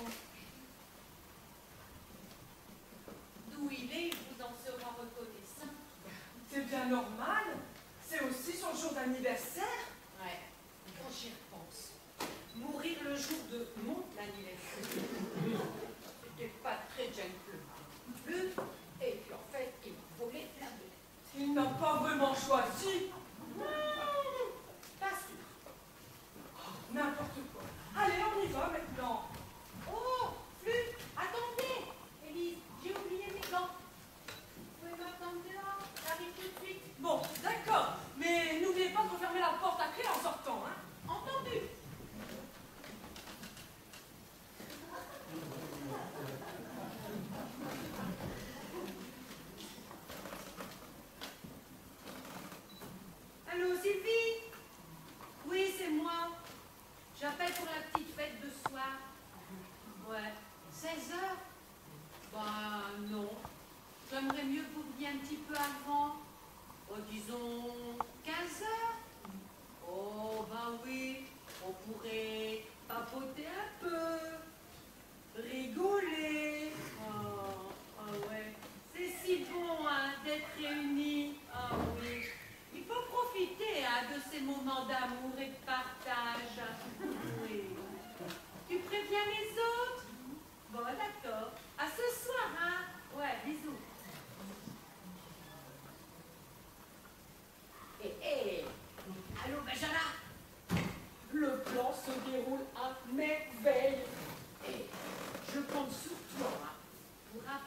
D'où il est, il vous en sera reconnaissant. C'est bien normal. C'est aussi son jour d'anniversaire. Ouais, quand j'y repense, mourir le jour de mon anniversaire, c'était pas très gentleman. Et puis en fait, il m'a volé la bête. Il n'a pas vraiment choisi. Pas sûr. N'importe quoi. Allez, on y va maintenant. Oh, Flux, attendez. Élise, j'ai oublié mes gants. Vous pouvez m'attendre dehors, j'arrive tout de suite. Bon, d'accord.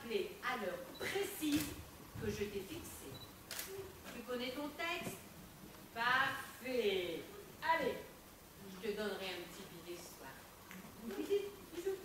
rappeler à l'heure précise que je t'ai fixée. Tu connais ton texte? Parfait. Allez, je te donnerai un petit billet ce soir. Bisous.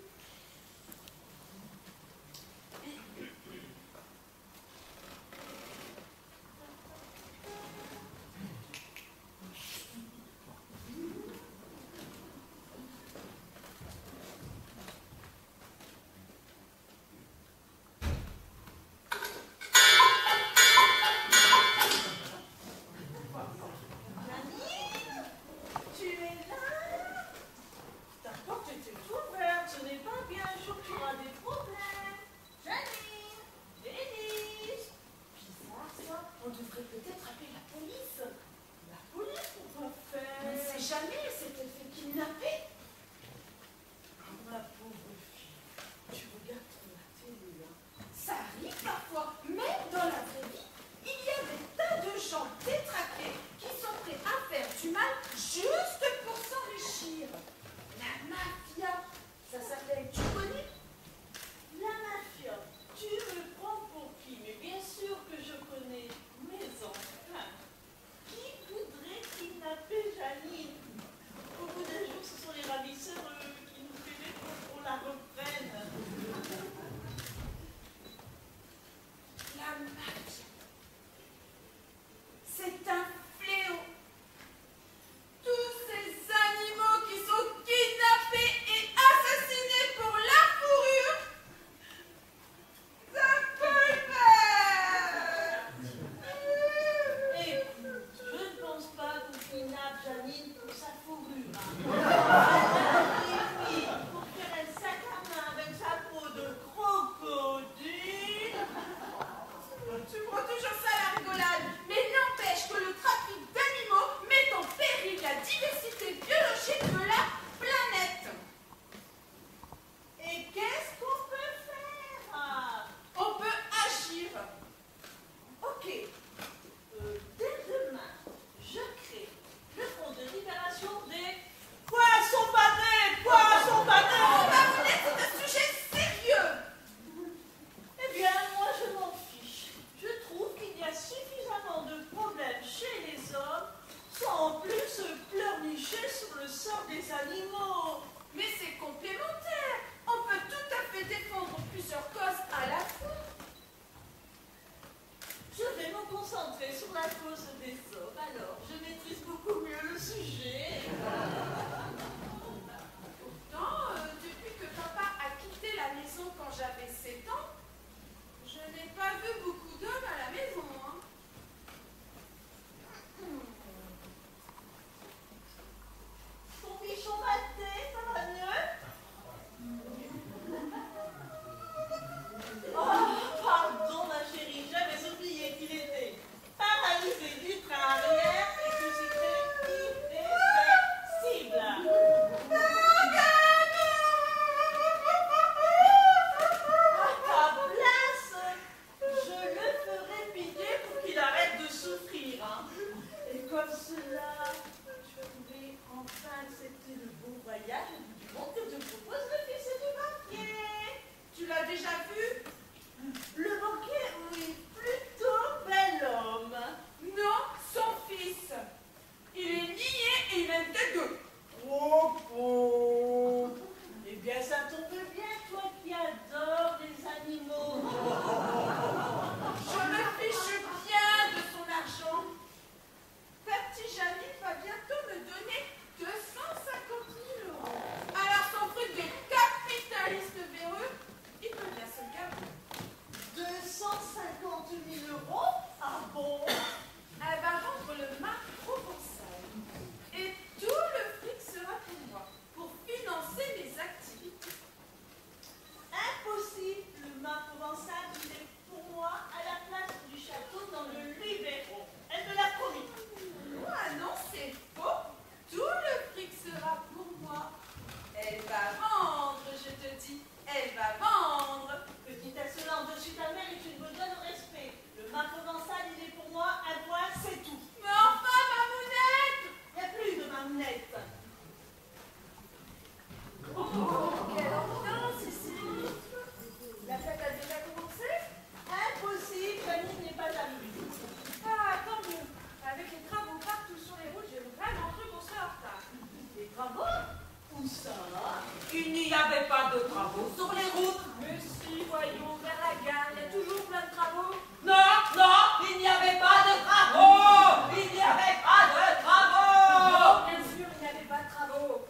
avait pas de travaux sur les routes. Mais si, voyons, vers la gare, il y a toujours plein de travaux. Non, non, il n'y avait pas de travaux. Il n'y avait pas de travaux. Non, bien sûr, il n'y avait pas de travaux.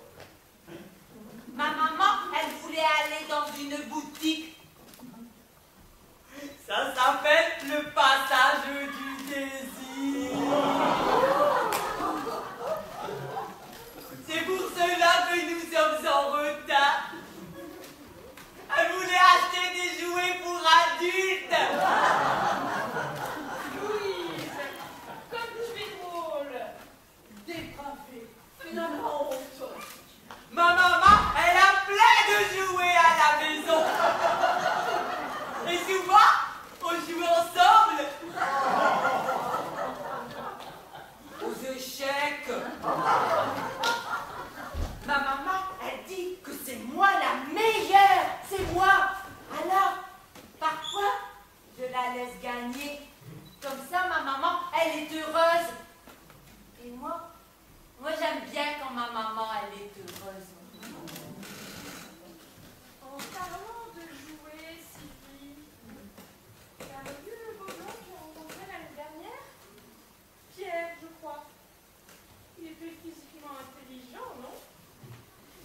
Ma maman, elle voulait aller dans une boutique. Ça s'appelle le passage du désir. C'est pour cela que nous sommes en retard. Elle voulait acheter des jouets pour adultes. Louise, comme tu es drôle. Dépravée, tu n'as pas honte. Ma maman, elle a plein de jouets à la maison. Et souvent, on joue ensemble. Aux échecs. Ma maman, elle dit que c'est moi la meilleure. C'est moi. Alors, parfois, je la laisse gagner. Comme ça, ma maman, elle est heureuse. Et moi j'aime bien quand ma maman, elle est heureuse. En parlant de jouets, Sylvie, tu as vu le beau blanc que tu as rencontré l'année dernière? Pierre, je crois. Il était physiquement intelligent, non?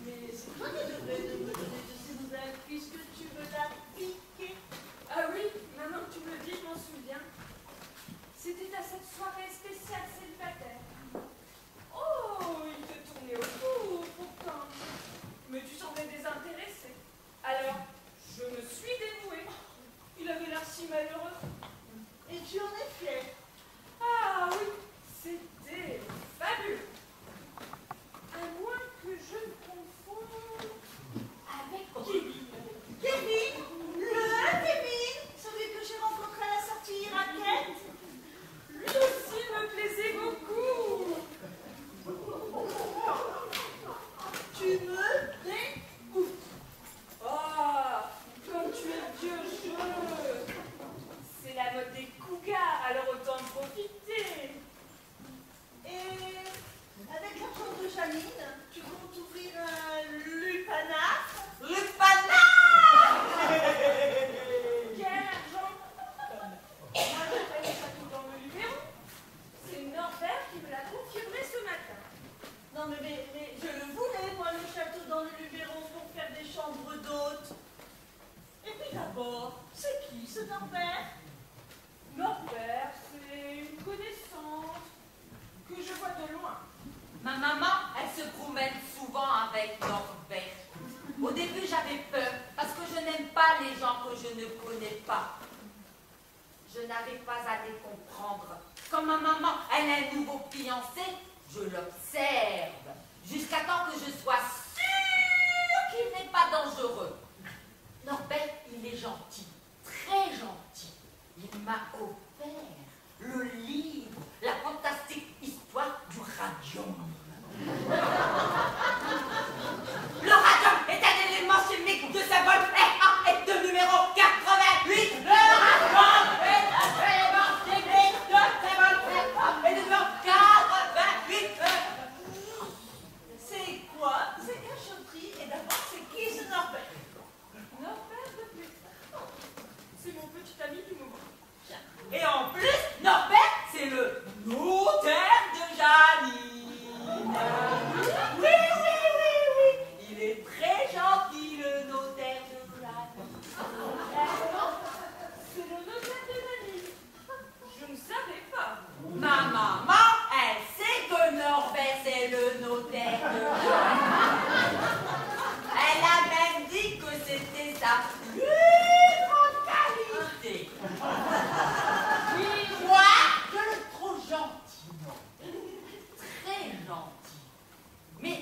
Mais c'est toi qui devrais me donner de ces nouvelles puisque tu me l'as piqué. Ah oui, maintenant que tu me le dis, je m'en souviens. C'était à cette soirée spéciale célibataire. Oh, il te tournait autour, pourtant. Mais tu semblais désintéressé. Alors, je me suis dévouée. Il avait l'air si malheureux. Et tu en es fière. Ah oui, c'était fabuleux. À moins que je ne confonde avec Kevin. Kevin, le Kevin, celui que j'ai rencontré à la sortie irakienne. Lui aussi me plaisait beaucoup. Tu me dégoûtes. Ah, comme tu es vieux jeu. C'est la mode des cougars, alors autant en profiter. Et avec l'argent de Janine, tu comptes ouvrir un lupanat. Quel argent? Moi, je paye ça tout dans le numéro. C'est Norbert qui me l'a confirmé ce matin. Non mais je le voulais, moi, le château dans le Luberon pour faire des chambres d'hôtes. Et puis d'abord, c'est qui ce Norbert? Norbert, c'est une connaissance que je vois de loin. Ma maman, elle se promène souvent avec Norbert. Au début, j'avais peur parce que je n'aime pas les gens que je ne connais pas. Je n'arrive pas à les comprendre. Quand ma maman, elle a un nouveau fiancé, je l'observe jusqu'à temps que je sois sûre qu'il n'est pas dangereux. Norbert, il est gentil, très gentil. Il m'a offert le livre, la fantastique histoire du radium. Le radium est un élément chimique de symbole Ra et de numéro 88. Le radium est un élément chimique de symbole Ra et de numéro 88. C'est quoi ces cachotteries? Et d'abord, c'est qui ce Norbert? Norbert de Plessin. C'est mon petit ami du moment. Et en plus, Norbert, c'est le notaire de Janine. Oui. Il est très gentil, le notaire de Janine. C'est le notaire de Nanny. Je ne savais pas. Ma maman, elle sait que Norbert, c'est le notaire de Janine. Elle a même dit que c'était sa plus grande qualité. Oui, Moi, je le trouve gentil, non? Très gentil. Mais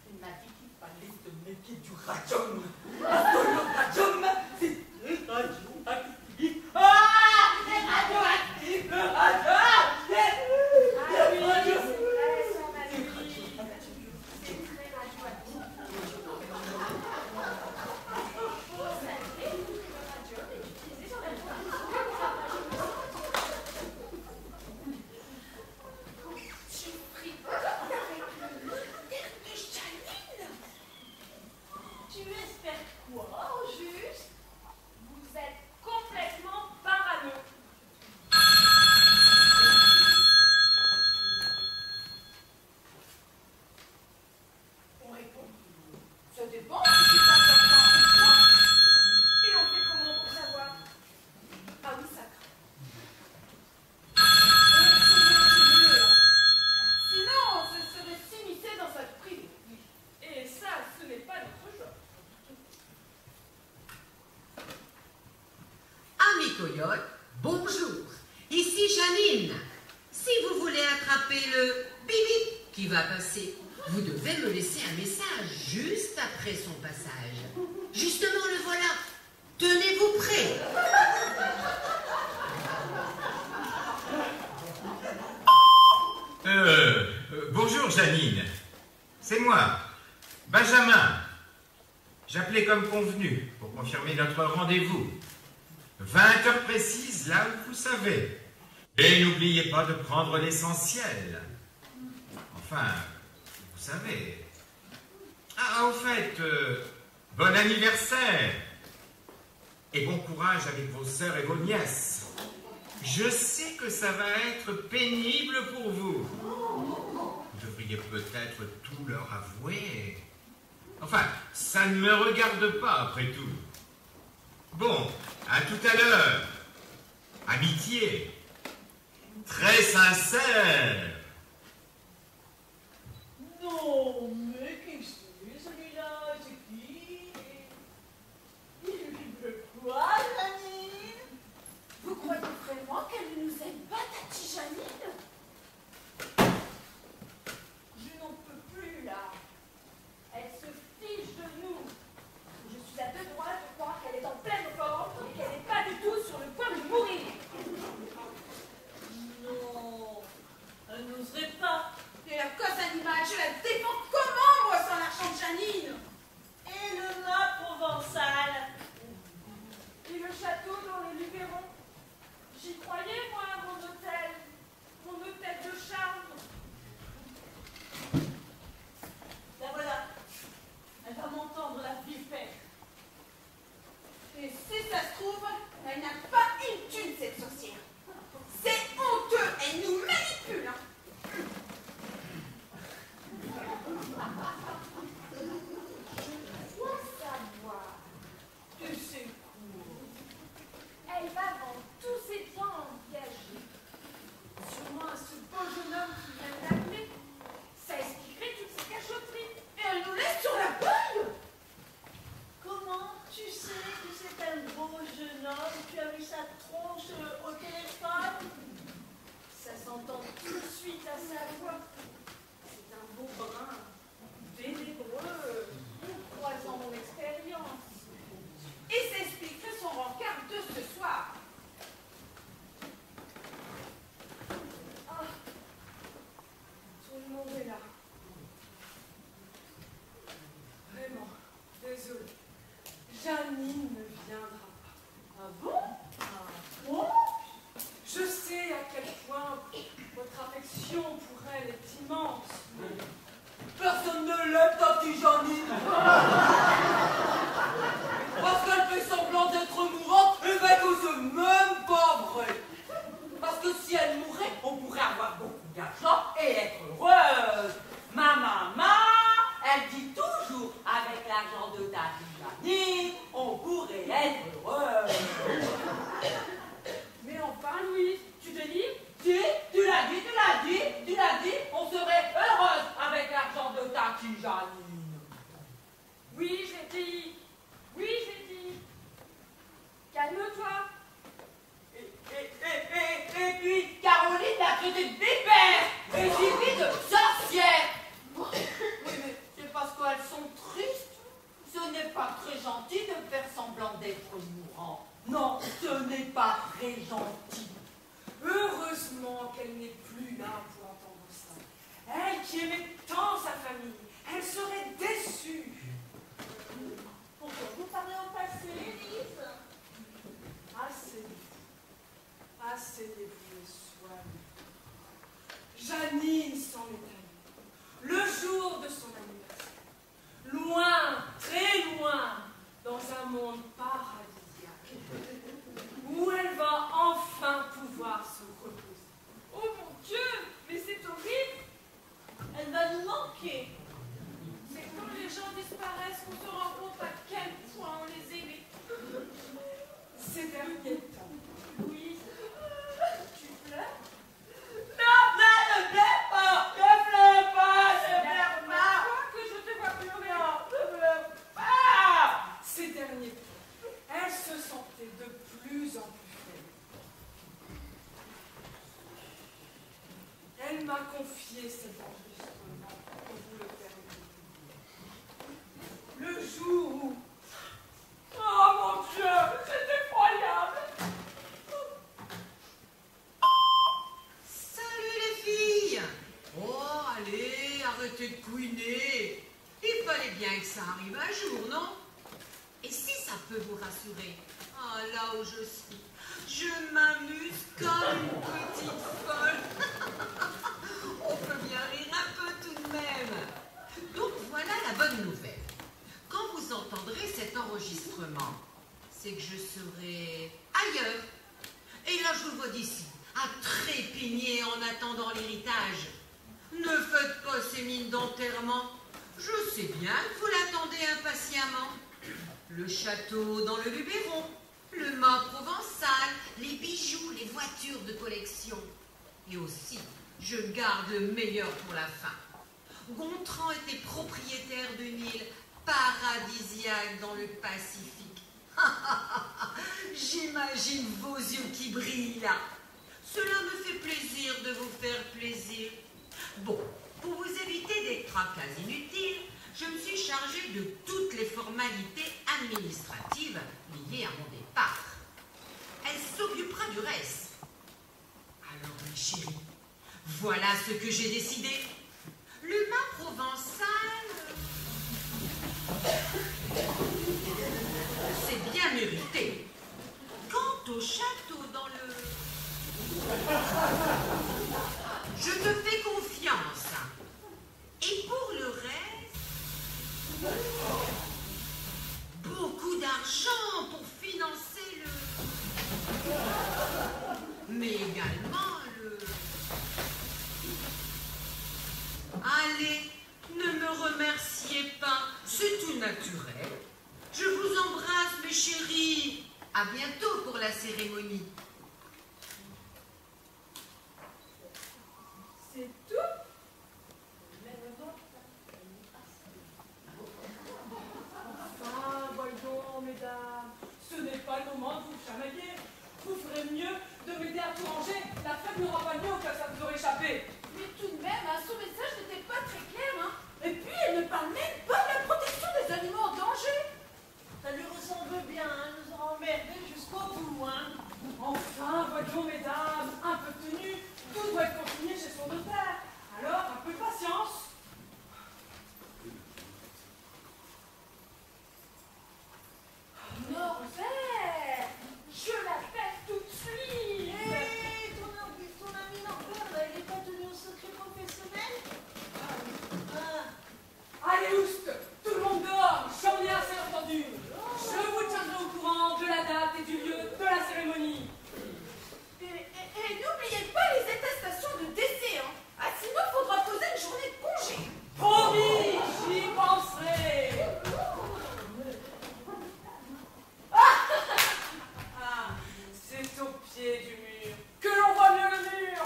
il m'a dit qu'il fallait se méfier du radium. Parce que le radium, c'est très radioactif. Ah, c'est radioactif, le radium. ah oui, c'est vrai, son ami. C'est très radioactif. Faut savoir que le radium est utilisé sur la tu fripotes avec le notaire de Janine? Tu espères quoi, au juste? Vous êtes complètement parano. On répond. Ça dépend si c'est important ou pas. Et on fait comment pour savoir? Ah oui, ça craint. C'est mieux, hein. Sinon, ce serait s'immiscer dans sa privée. Et ça, ce n'est pas notre joie. Amis coyotes, bonjour. Ici Janine. Si vous voulez attraper le bip qui va passer, vous devez me laisser un message juste après son passage. Justement, le voilà. Tenez-vous prêts. Bonjour Janine. C'est moi, Benjamin. J'appelais comme convenu pour confirmer notre rendez-vous. 20 heures précises là où vous savez. Et n'oubliez pas de prendre l'essentiel. Enfin, vous savez. Ah, au fait, bon anniversaire. Et bon courage avec vos sœurs et vos nièces. Je sais que ça va être pénible pour vous. Vous devriez peut-être tout leur avouer. Enfin, ça ne me regarde pas après tout. Bon, à tout à l'heure. Amitié. Très sincère. Non, mais qui c'est celui-là? C'est qui? Il veut quoi, Janine? Vous croyez vraiment qu'elle ne nous aime pas, Tati Janine? Je n'en peux plus, là. Elle se fiche de nous. Je suis à deux doigts de croire qu'elle est en pleine forme et qu'elle n'est pas du tout sur le point de mourir. Non, elle n'oserait pas. Et la cause animale, je la défends comment, moi, sans l'argent de Janine? Et le mât provençal. Et le château dans les Luberon. J'y croyais, moi, à mon hôtel de charme. La voilà. Elle va m'entendre, la vipère. Et si ça se trouve, elle n'a pas une thune, cette sorcière. C'est honteux, elle nous manipule, hein. Je dois savoir. Tu sais quoi? Elle va vendre tous ses biens en viager. Sûrement à ce beau jeune homme qui vient d'appeler. Ça expliquerait toutes ces cachotteries. Et elle nous laisse sur la paille. Comment tu sais que c'est un beau jeune homme? Tu as vu sa tronche au téléphone? Ça s'entend tout de suite à sa voix. C'est un beau brun, ténébreux, croisant mon expérience. Et ça expliquerait son rencard de ce soir. Ah, tout le monde est là. Vraiment, désolé. Janine ne viendra pas. Ah bon? Bon, je sais à quel point votre affection pour elle est immense. Personne ne l'aime, ta petite Janine. Parce qu'elle fait semblant d'être mourante, et ben que c'est même pas vrai. Parce que si elle mourait, on pourrait avoir beaucoup d'argent et être heureuse. Ma maman, elle dit toujours, avec l'argent de ta petite Janine, on pourrait être heureuse. Mais enfin, Louise, tu te dis? Tu l'as dit, on serait heureuse avec l'argent de ta petite Janine. Oui, j'ai dit. Oui, j'ai dit. Calme-toi. Et puis, Caroline l'a traité de vipère et Jimmy de sorcière. Oui, mais c'est parce qu'elles sont tristes. Ce n'est pas très gentil de faire semblant d'être mourant. Non, ce n'est pas très gentil. Heureusement qu'elle n'est plus là pour entendre ça. Elle qui aimait tant sa famille, elle serait déçue. Pourquoi vous parlez au passé, Élise? Assez dévouée soit-elle. Janine s'en est allée. Le jour de son anniversaire. Loin, très loin, confié cet enregistrement pour vous le permettre. Le jour où... Oh mon Dieu, c'est effroyable! Salut les filles! Oh, allez, arrêtez de couiner. Il fallait bien que ça arrive un jour, non? Et si ça peut vous rassurer, ah, là où je suis, je m'amuse comme une petite folle. On peut bien rire un peu tout de même. Donc voilà la bonne nouvelle. Quand vous entendrez cet enregistrement, c'est que je serai ailleurs. Et là, je vous le vois d'ici, à trépigner en attendant l'héritage. Ne faites pas ces mines d'enterrement. Je sais bien que vous l'attendez impatiemment. Le château dans le Luberon, le mât provençal, les bijoux, les voitures de collection. Et aussi, je garde le meilleur pour la fin. Gontran était propriétaire d'une île paradisiaque dans le Pacifique. J'imagine vos yeux qui brillent là. Cela me fait plaisir de vous faire plaisir. Bon, pour vous éviter des tracas inutiles, je me suis chargée de toutes les formalités administratives liées à mon départ. Elle s'occupera du reste. Alors, mes chéris, voilà ce que j'ai décidé. Le mât provençal, c'est bien mérité. Quant au château dans le... Je te fais confiance. Et pour le reste, beaucoup d'argent pour financer le... Mais également le... Allez, ne me remerciez pas, c'est tout naturel. Je vous embrasse, mes chéris. À bientôt pour la cérémonie. C'est tout? Enfin, voyons, mesdames, ce n'est pas le moment de vous chamailler. Vous ferez mieux de m'aider à tout ranger. La fête n'aura pas lieu au cas où ça vous aurait échappé. Mais tout de même, son message n'était pas très clair, hein. Et puis, elle ne parle même pas de la protection des animaux en danger. Ça lui ressemble bien, hein, nous aura emmerdés jusqu'au bout, hein. Enfin, voyons, mesdames, un peu de tenue. Tout doit être consigné chez son notaire. Alors, un peu de patience. Norbert, je l'appelle tout de suite. Hé, ton ami Norbert, il n'est pas tenu au secret professionnel? Allez, oust, tout le monde dehors, j'en ai assez entendu. Je vous tiendrai au courant de la date et du lieu de la cérémonie. Et n'oubliez pas les attestations de décès, hein. Ah, sinon, faudra poser une journée de congé. Promis, j'y penserai. Ah, c'est au pied du mur que l'on voit mieux le mur.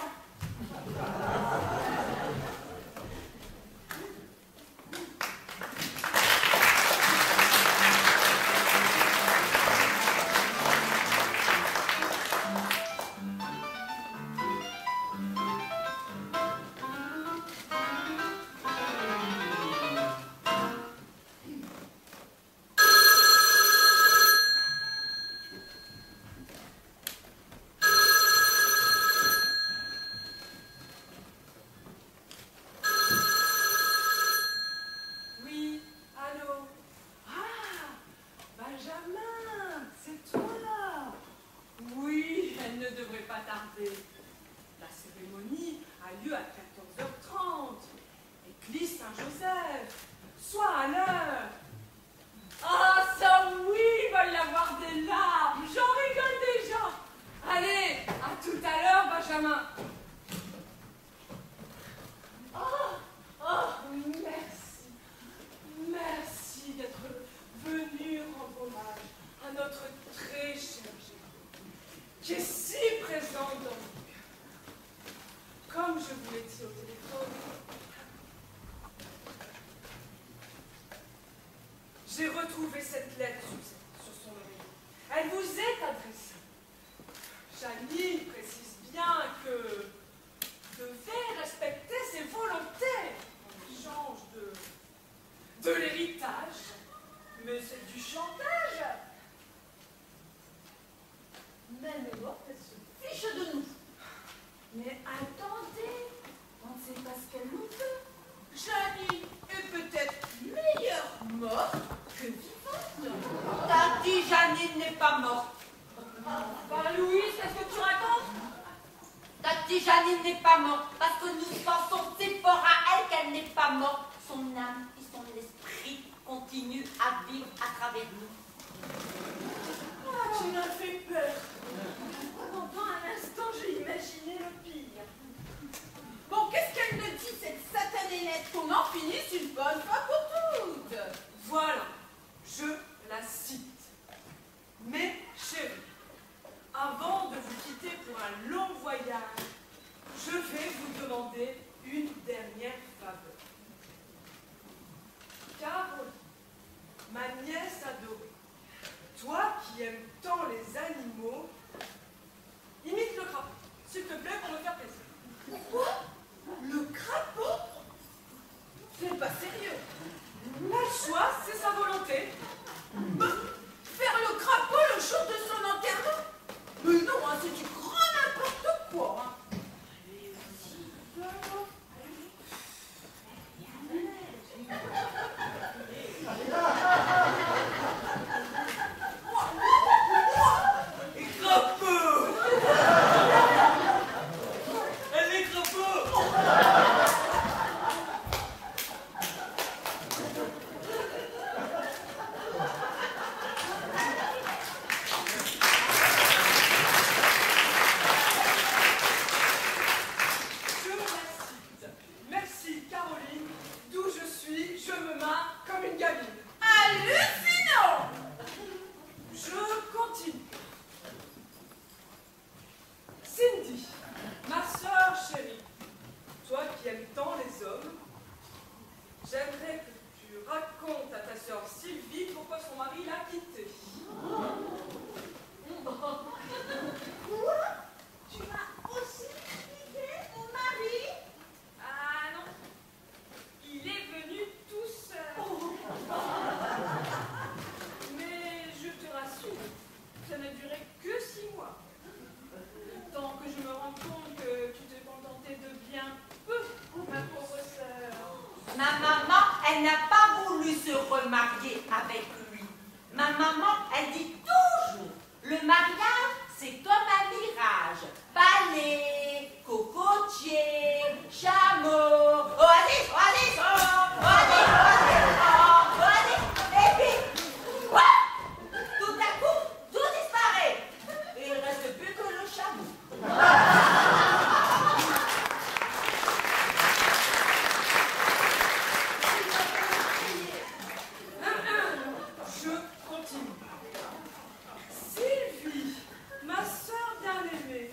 Oui, allô? Ah, Benjamin, c'est toi? Oui, elle ne devrait pas tarder. La cérémonie a lieu à 14h30. Église Saint-Joseph. Sois à l'heure. Ah, ça oui, il va y avoir des larmes. J'en rigole déjà. Allez, à tout à l'heure, Benjamin. Oh, merci. Merci d'être venu rendre hommage à notre très cher Géraud, qui est si présent dans mon cœur. Comme je vous l'ai dit au téléphone, j'ai retrouvé cette lettre sur son oreiller. Elle vous est adressée. Janine précise bien que devez respecter ses volontés. Change de l'héritage, mais c'est du chantage. Même morte, elle se fiche de nous. Mais attendez, on ne sait pas ce qu'elle nous veut. Janine est peut-être meilleure morte que vivante. T'as dit Janine n'est pas morte. Bah Louise, qu'est-ce que tu racontes? Ta petite Janine n'est pas morte parce que nous pensons si fort à elle qu'elle n'est pas morte. Son âme et son esprit continuent à vivre à travers nous. Ah, tu m'as fait peur. Pendant un instant, j'ai imaginé le pire. Bon, qu'est-ce qu'elle me dit, cette satanée lettre, qu'on en finisse une bonne fois pour toutes? Voilà, je la cite. Mes chéris, avant de vous quitter pour un long voyage, je vais vous demander une dernière faveur. Caroline, ma nièce adorée, toi qui aimes tant les animaux, imite le crapaud, s'il te plaît, pour me faire plaisir. Quoi? Le crapaud? C'est pas sérieux. Pas le choix, c'est sa volonté. Faire le crapaud le jour de son enterrement? Mais non, hein, c'est du grand n'importe quoi. Hein. Et crapaud! Elle est crapaud! Je la cite. Merci Caroline, d'où je suis, je me marre comme une gamine. Hallucinant! Je continue. Cindy, ma sœur chérie, toi qui aimes tant les hommes, j'aimerais que tu racontes à ta sœur Sylvie pourquoi son mari l'a quittée. Quoi? Tu m'as aussi expliqué mon mari? Ah non, il est venu tout seul. Mais je te rassure, ça n'a duré que 6 mois. Le temps que je me rends compte que tu te contentais de bien peu, ma pauvre sœur. Ma maman, elle n'a pas voulu se remarier avec lui. Ma maman, elle dit toujours, le mariage, c'est comme un mirage. Balai, cocotier, chameau, oasis, oasis, oh, oasis, oasis, oh, oasis. Et puis, ouais, tout à coup, tout disparaît. Et il ne reste plus que le chameau. Je continue. Sylvie, ma sœur bien-aimée.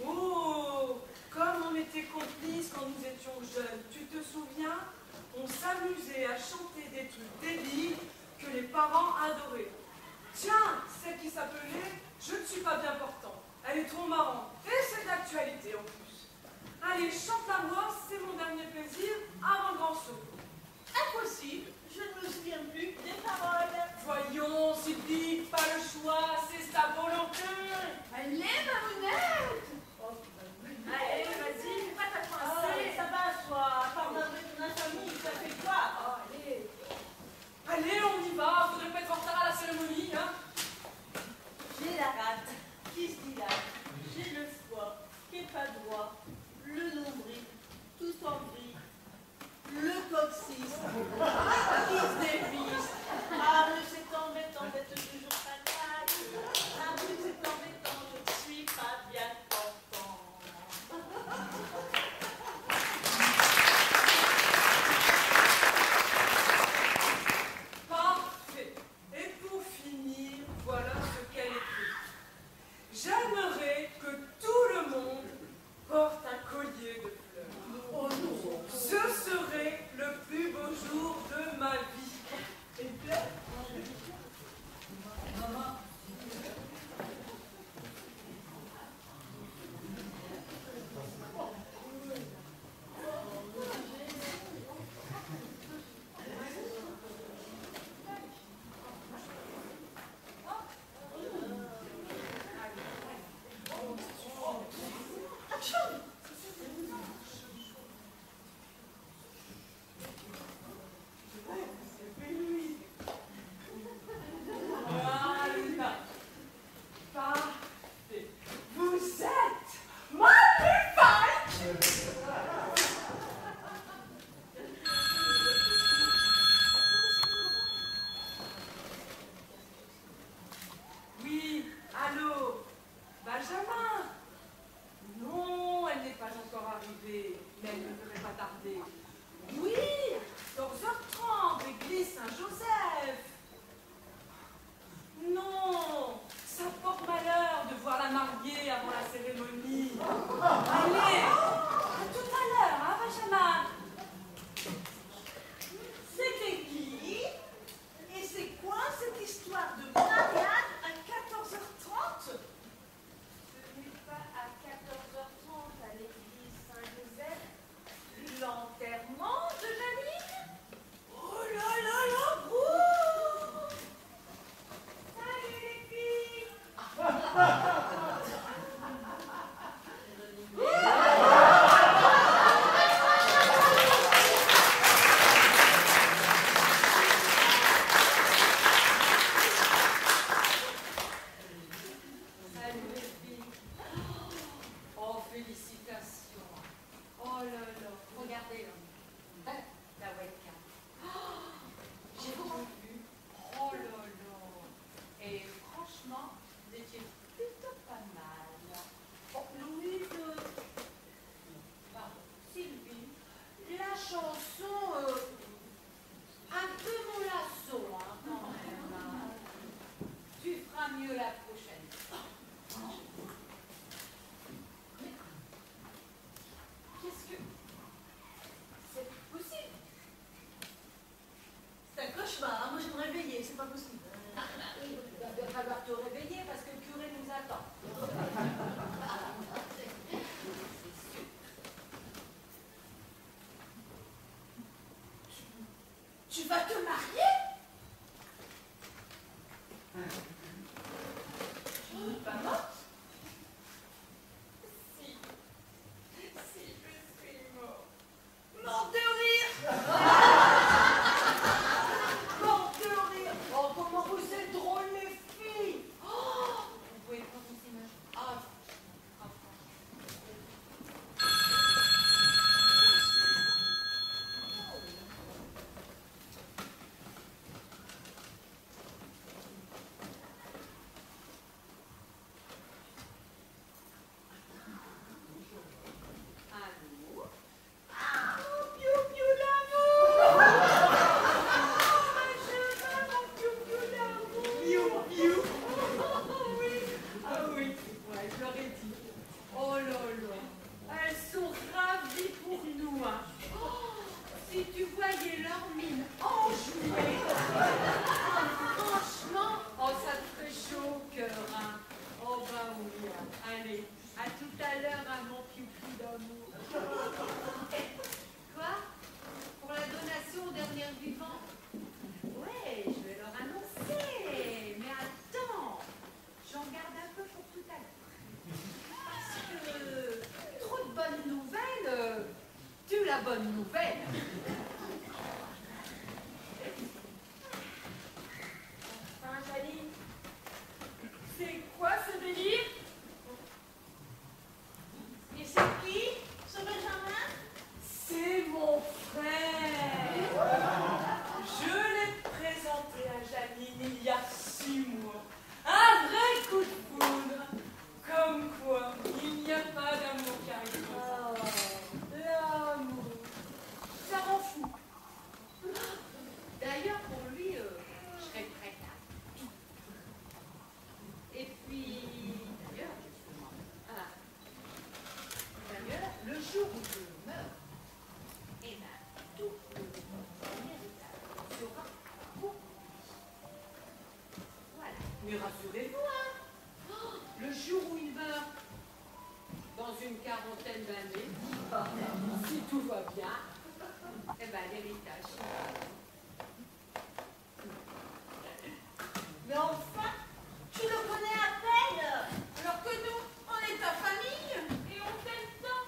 Oh, comme on était complices quand nous étions jeunes. Tu te souviens? On s'amusait à chanter des trucs débiles que les parents adoraient. Tiens, celle qui s'appelait « Je ne suis pas bien portant ». Elle est trop marrante. Et c'est d'actualité en plus. Allez, chante-la-moi, c'est mon dernier plaisir avant le grand saut. Impossible, je ne me souviens plus des paroles. Voyons, Sylvie, pas le choix, c'est sa volonté. Allez, mamounette! Allez, vas-y, fais pas ta Ah, coincée. ça va, toi. Pardonne ton infamie, ça fait quoi? Allez. Allez, on y va, faudrait pas être en retard à la cérémonie, hein. J'ai la rate qui se dilate, j'ai le foie qui est pas droit, le nombril tout en vrille, le coccyx qui se dévisse. Ah, mais c'est embêtant d'être toujours fatal. Ah, mais c'est embêtant, je ne suis pas bien portant. Pas moi je vais me réveiller, c'est pas possible. Il va falloir te réveiller parce que le curé nous attend. Tu vas te marier? Tu n'es pas morte? Si, je suis morte. Morte de rire! Morte de rire! Oh, comment vous êtes drôles, les filles! Oh, vous pouvez prendre cette image. Ah, Allô? ah, mon piou-piou d'amour! Oh, ma chérie, mon piou-piou d'amour! Piou-piou. Ah oui, ouais, je leur ai dit. Oh là là, elles sont ravies pour nous. Hein. Oh, si tu voyais leur mine enjouée. Franchement, oh, ça te ferait chaud au cœur. Hein. Oh bah oui, hein. Allez, à tout à l'heure, hein, mon piou-piou d'amour. Quoi? Pour la donation aux dernières vivantes? Ouais, je vais leur annoncer. Mais attends, j'en garde un peu pour tout à l'heure. Parce que trop de bonnes nouvelles tue la bonne nouvelle. Enfin, Janine, c'est quoi ce délire? Et c'est qui, ce Benjamin? C'est mon frère. Je l'ai présenté à Janine il y a 6 mois. Un vrai coup de foudre. Comme quoi, il n'y a pas d'amour qui arrive. Oh, l'amour. Ça rend fou. D'ailleurs, pour lui, je serais prête à tout. Et puis, d'ailleurs, justement, d'ailleurs, le jour où je meurs, eh ben, tout le héritage sera pour lui. Voilà. Mais rassurez-vous, hein, oh, le jour où il meurt, dans une quarantaine d'années, si tout va bien, eh ben, l'héritage sera pour lui. Mais enfin, tu le connais à peine, alors que nous, on est ta famille et on t'aime tant.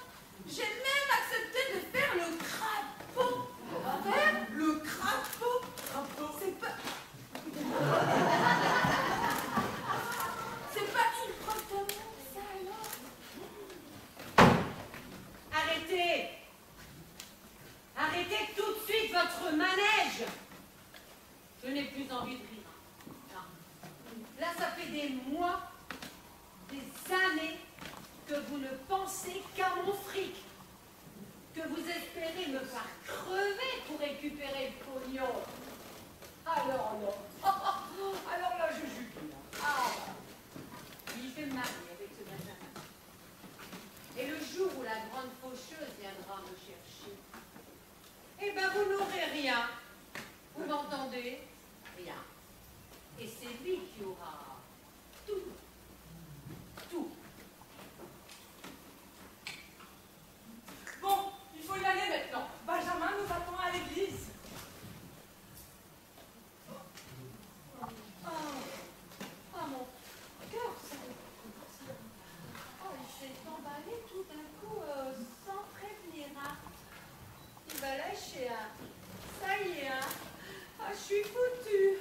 J'ai même accepté de faire le crapaud. Faire le crapaud. C'est pas... C'est pas une preuve d'amour, ça alors? Arrêtez! Arrêtez tout de suite votre manège! Je n'ai plus envie de rire. Non. Là, ça fait des mois, des années que vous ne pensez qu'à mon fric. Que vous espérez me faire crever pour récupérer le pognon. Alors là, alors là, je jubile. Ah, il fait me marier avec ce Benjamin. Et le jour où la grande faucheuse viendra me chercher, eh ben vous n'aurez rien. Vous m'entendez? Rien. Et c'est lui qui aura tout. Tout. Bon, il faut y aller maintenant. Benjamin nous attend à l'église. Oh, mon cœur, ça. Oh, il s'est emballé tout d'un coup sans prévenir. Hein. Il va lâcher. Hein. Ça y est. Hein. Ah, je suis foutue.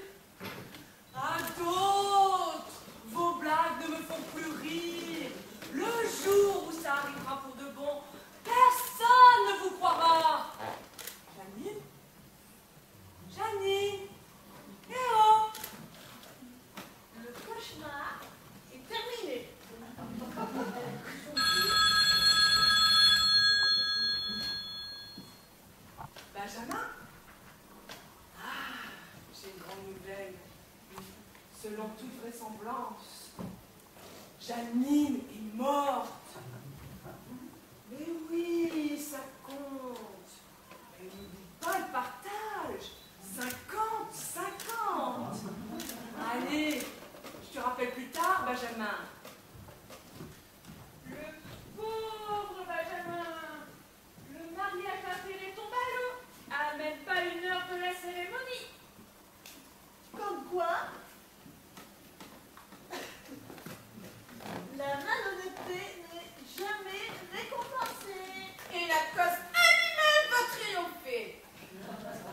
À d'autres, vos blagues ne me font plus rire. Le jour où ça arrivera pour de bon, personne ne vous croira. Janine? Janine? Eh oh! Le cauchemar est terminé. Benjamin? Ah, j'ai une grande nouvelle. Selon toute vraisemblance, Janine est morte. Mais oui, ça compte. Mais n'oublie pas le partage. 50-50. rappelle plus tard, Benjamin. Le pauvre Benjamin. Le mariage d'intérêt tombe à l'eau. À même pas 1 heure de la cérémonie. Comme quoi, la malhonnêteté n'est jamais récompensée. Et la cause animale va triompher.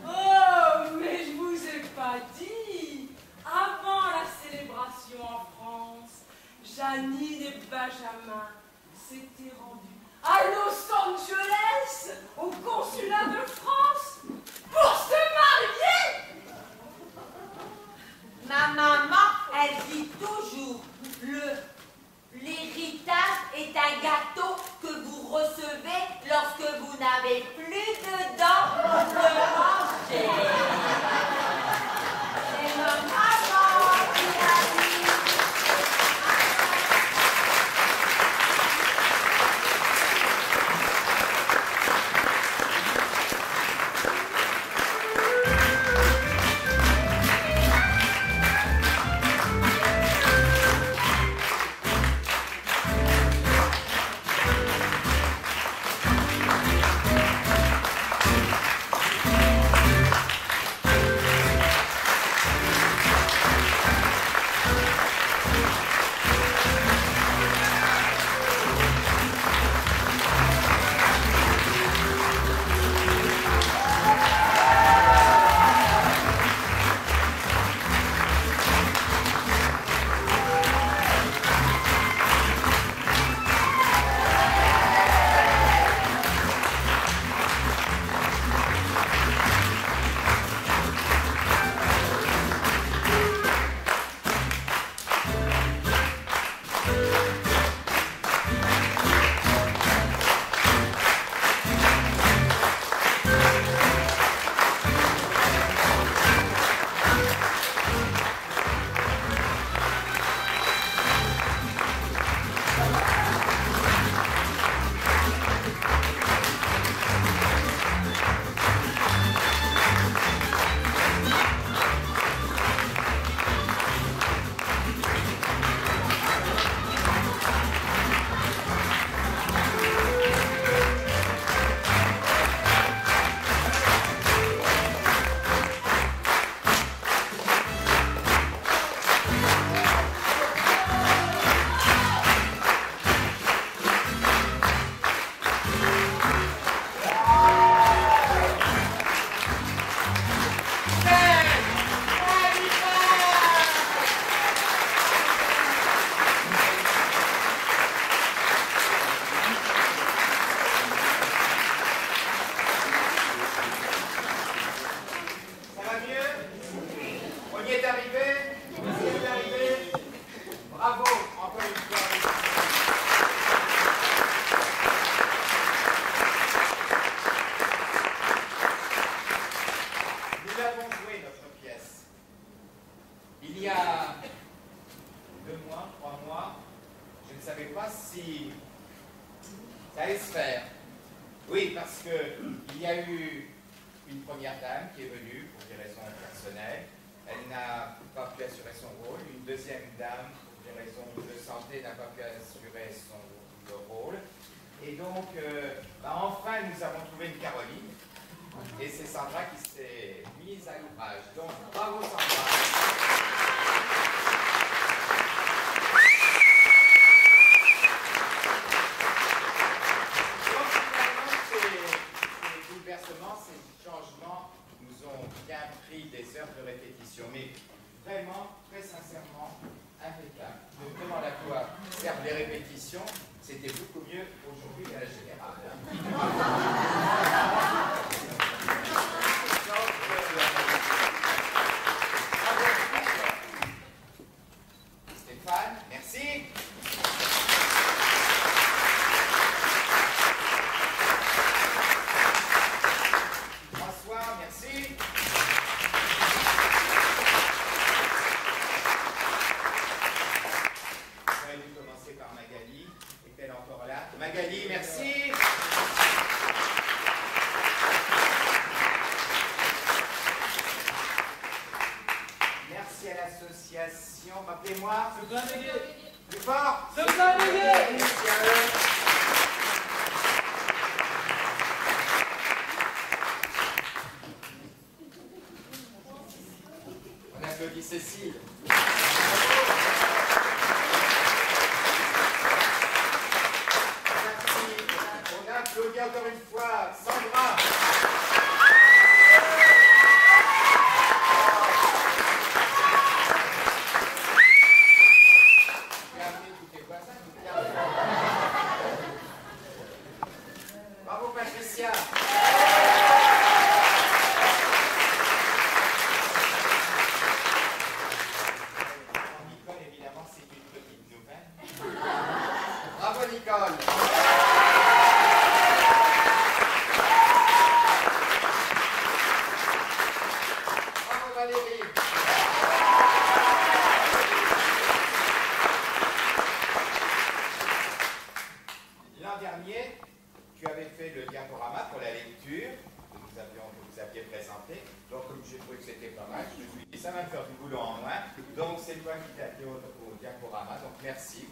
Oh, mais je vous ai pas dit. Avant la célébration en France, Janine et Benjamin s'étaient rendus à Los Angeles, au consulat de France, pour se marier. Ma maman, elle dit toujours, l'héritage est un gâteau que vous recevez lorsque vous n'avez plus de dents pour le manger. C'est ma maman qui l'a dit. Ça allait se faire. Oui, parce qu'il y a eu une première dame qui est venue pour des raisons personnelles. Elle n'a pas pu assurer son rôle. Une deuxième dame, pour des raisons de santé, n'a pas pu assurer le rôle. Et donc, enfin, nous avons trouvé une Caroline. Et c'est Sandra qui s'est mise à l'ouvrage. Donc, bravo Sandra. Ces changements nous ont bien pris des heures de répétition, mais vraiment, très sincèrement, impeccable. Je me demande à quoi servent les répétitions, c'était beaucoup mieux aujourd'hui qu'à la générale. Stéphane, merci. Magali, merci. Merci à l'association Appelez-moi. Plus fort. On applaudit Cécile. On applaudit encore une fois Sandra. Bravo Patricia. Nicole, évidemment, c'est une petite nouvelle. Bravo Nicole. Bravo Valérie. L'an dernier, tu avais fait le diaporama pour la lecture que vous aviez présenté. Donc, comme j'ai trouvé que c'était pas mal, je me suis dit, ça va me faire du boulot en moins. Donc, c'est toi qui t'as fait au diaporama. Donc, merci.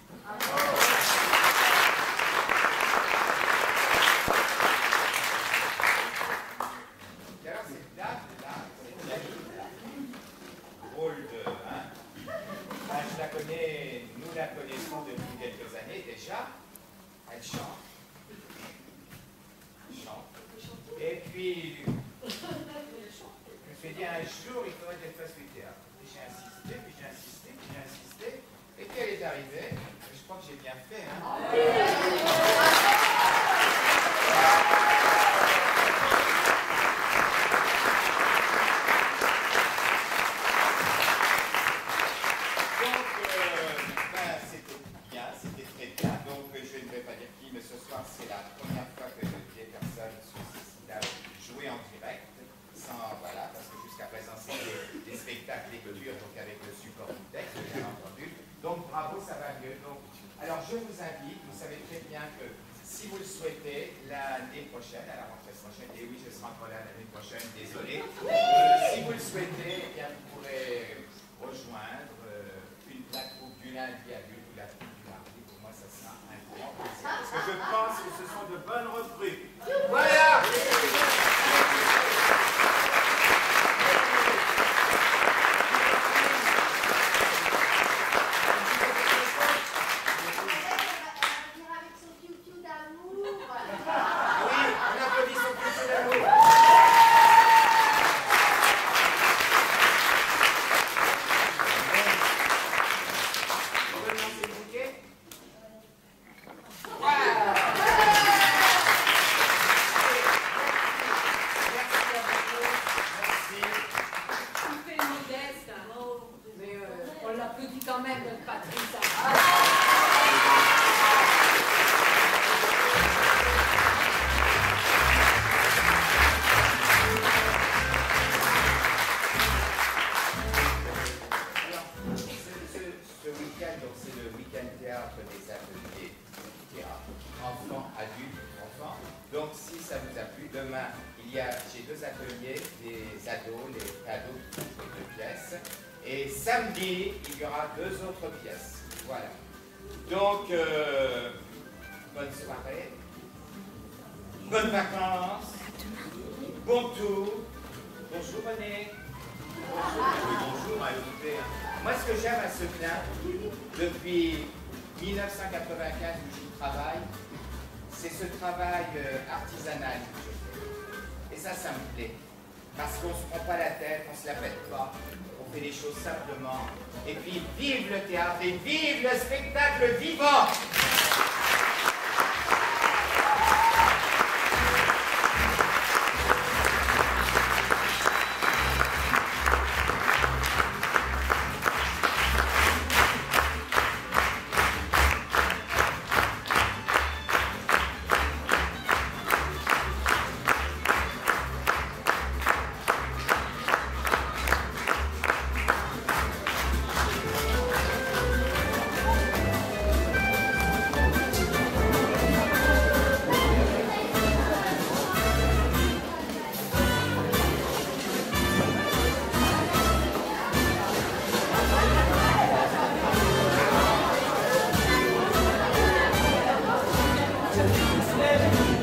Et alors, cette dame-là, cette Janine-là, drôle de... Hein, je la connais, nous la connaissons depuis quelques années déjà. Elle chante. Et puis, je me suis dit, un jour, il faudrait qu'elle fasse du théâtre. Et j'ai insisté, puis j'ai insisté, puis j'ai insisté. Et puis elle est arrivée. Je crois que j'ai bien fait. Hein. Donc, c'était bien, c'était très bien. Donc, je ne vais pas dire qui, mais ce soir, c'est la première fois que des personnes sur ce site jouer en direct, sans, voilà, parce que jusqu'à présent, c'était des spectacles lecture, donc avec le support du texte, bien entendu. Donc, bravo, ça va mieux. Donc, alors, je vous invite, vous savez très bien que si vous le souhaitez, l'année prochaine, à la rentrée prochaine, et oui, je serai encore là l'année prochaine, désolé. Si vous le souhaitez, eh bien, vous pourrez rejoindre la troupe du lundi adulte ou la troupe du mardi. Pour moi, ça sera un grand plaisir. Parce que je pense que ce sont de bonnes recrues. Voilà! J'ai deux ateliers, des ados, les cadeaux de pièces. Et samedi, il y aura 2 autres pièces. Voilà. Donc, bonne soirée, bonnes vacances, bon tour. Bonjour René. Bonjour, écoutez. Moi, ce que j'aime à Seclin, depuis 1995 où j'y travaille, c'est ce travail artisanal que je fais. Et ça me plaît. Parce qu'on ne se prend pas la tête, on ne se la pète pas, on fait les choses simplement. Et puis, vive le théâtre et vive le spectacle vivant! Janine se lève.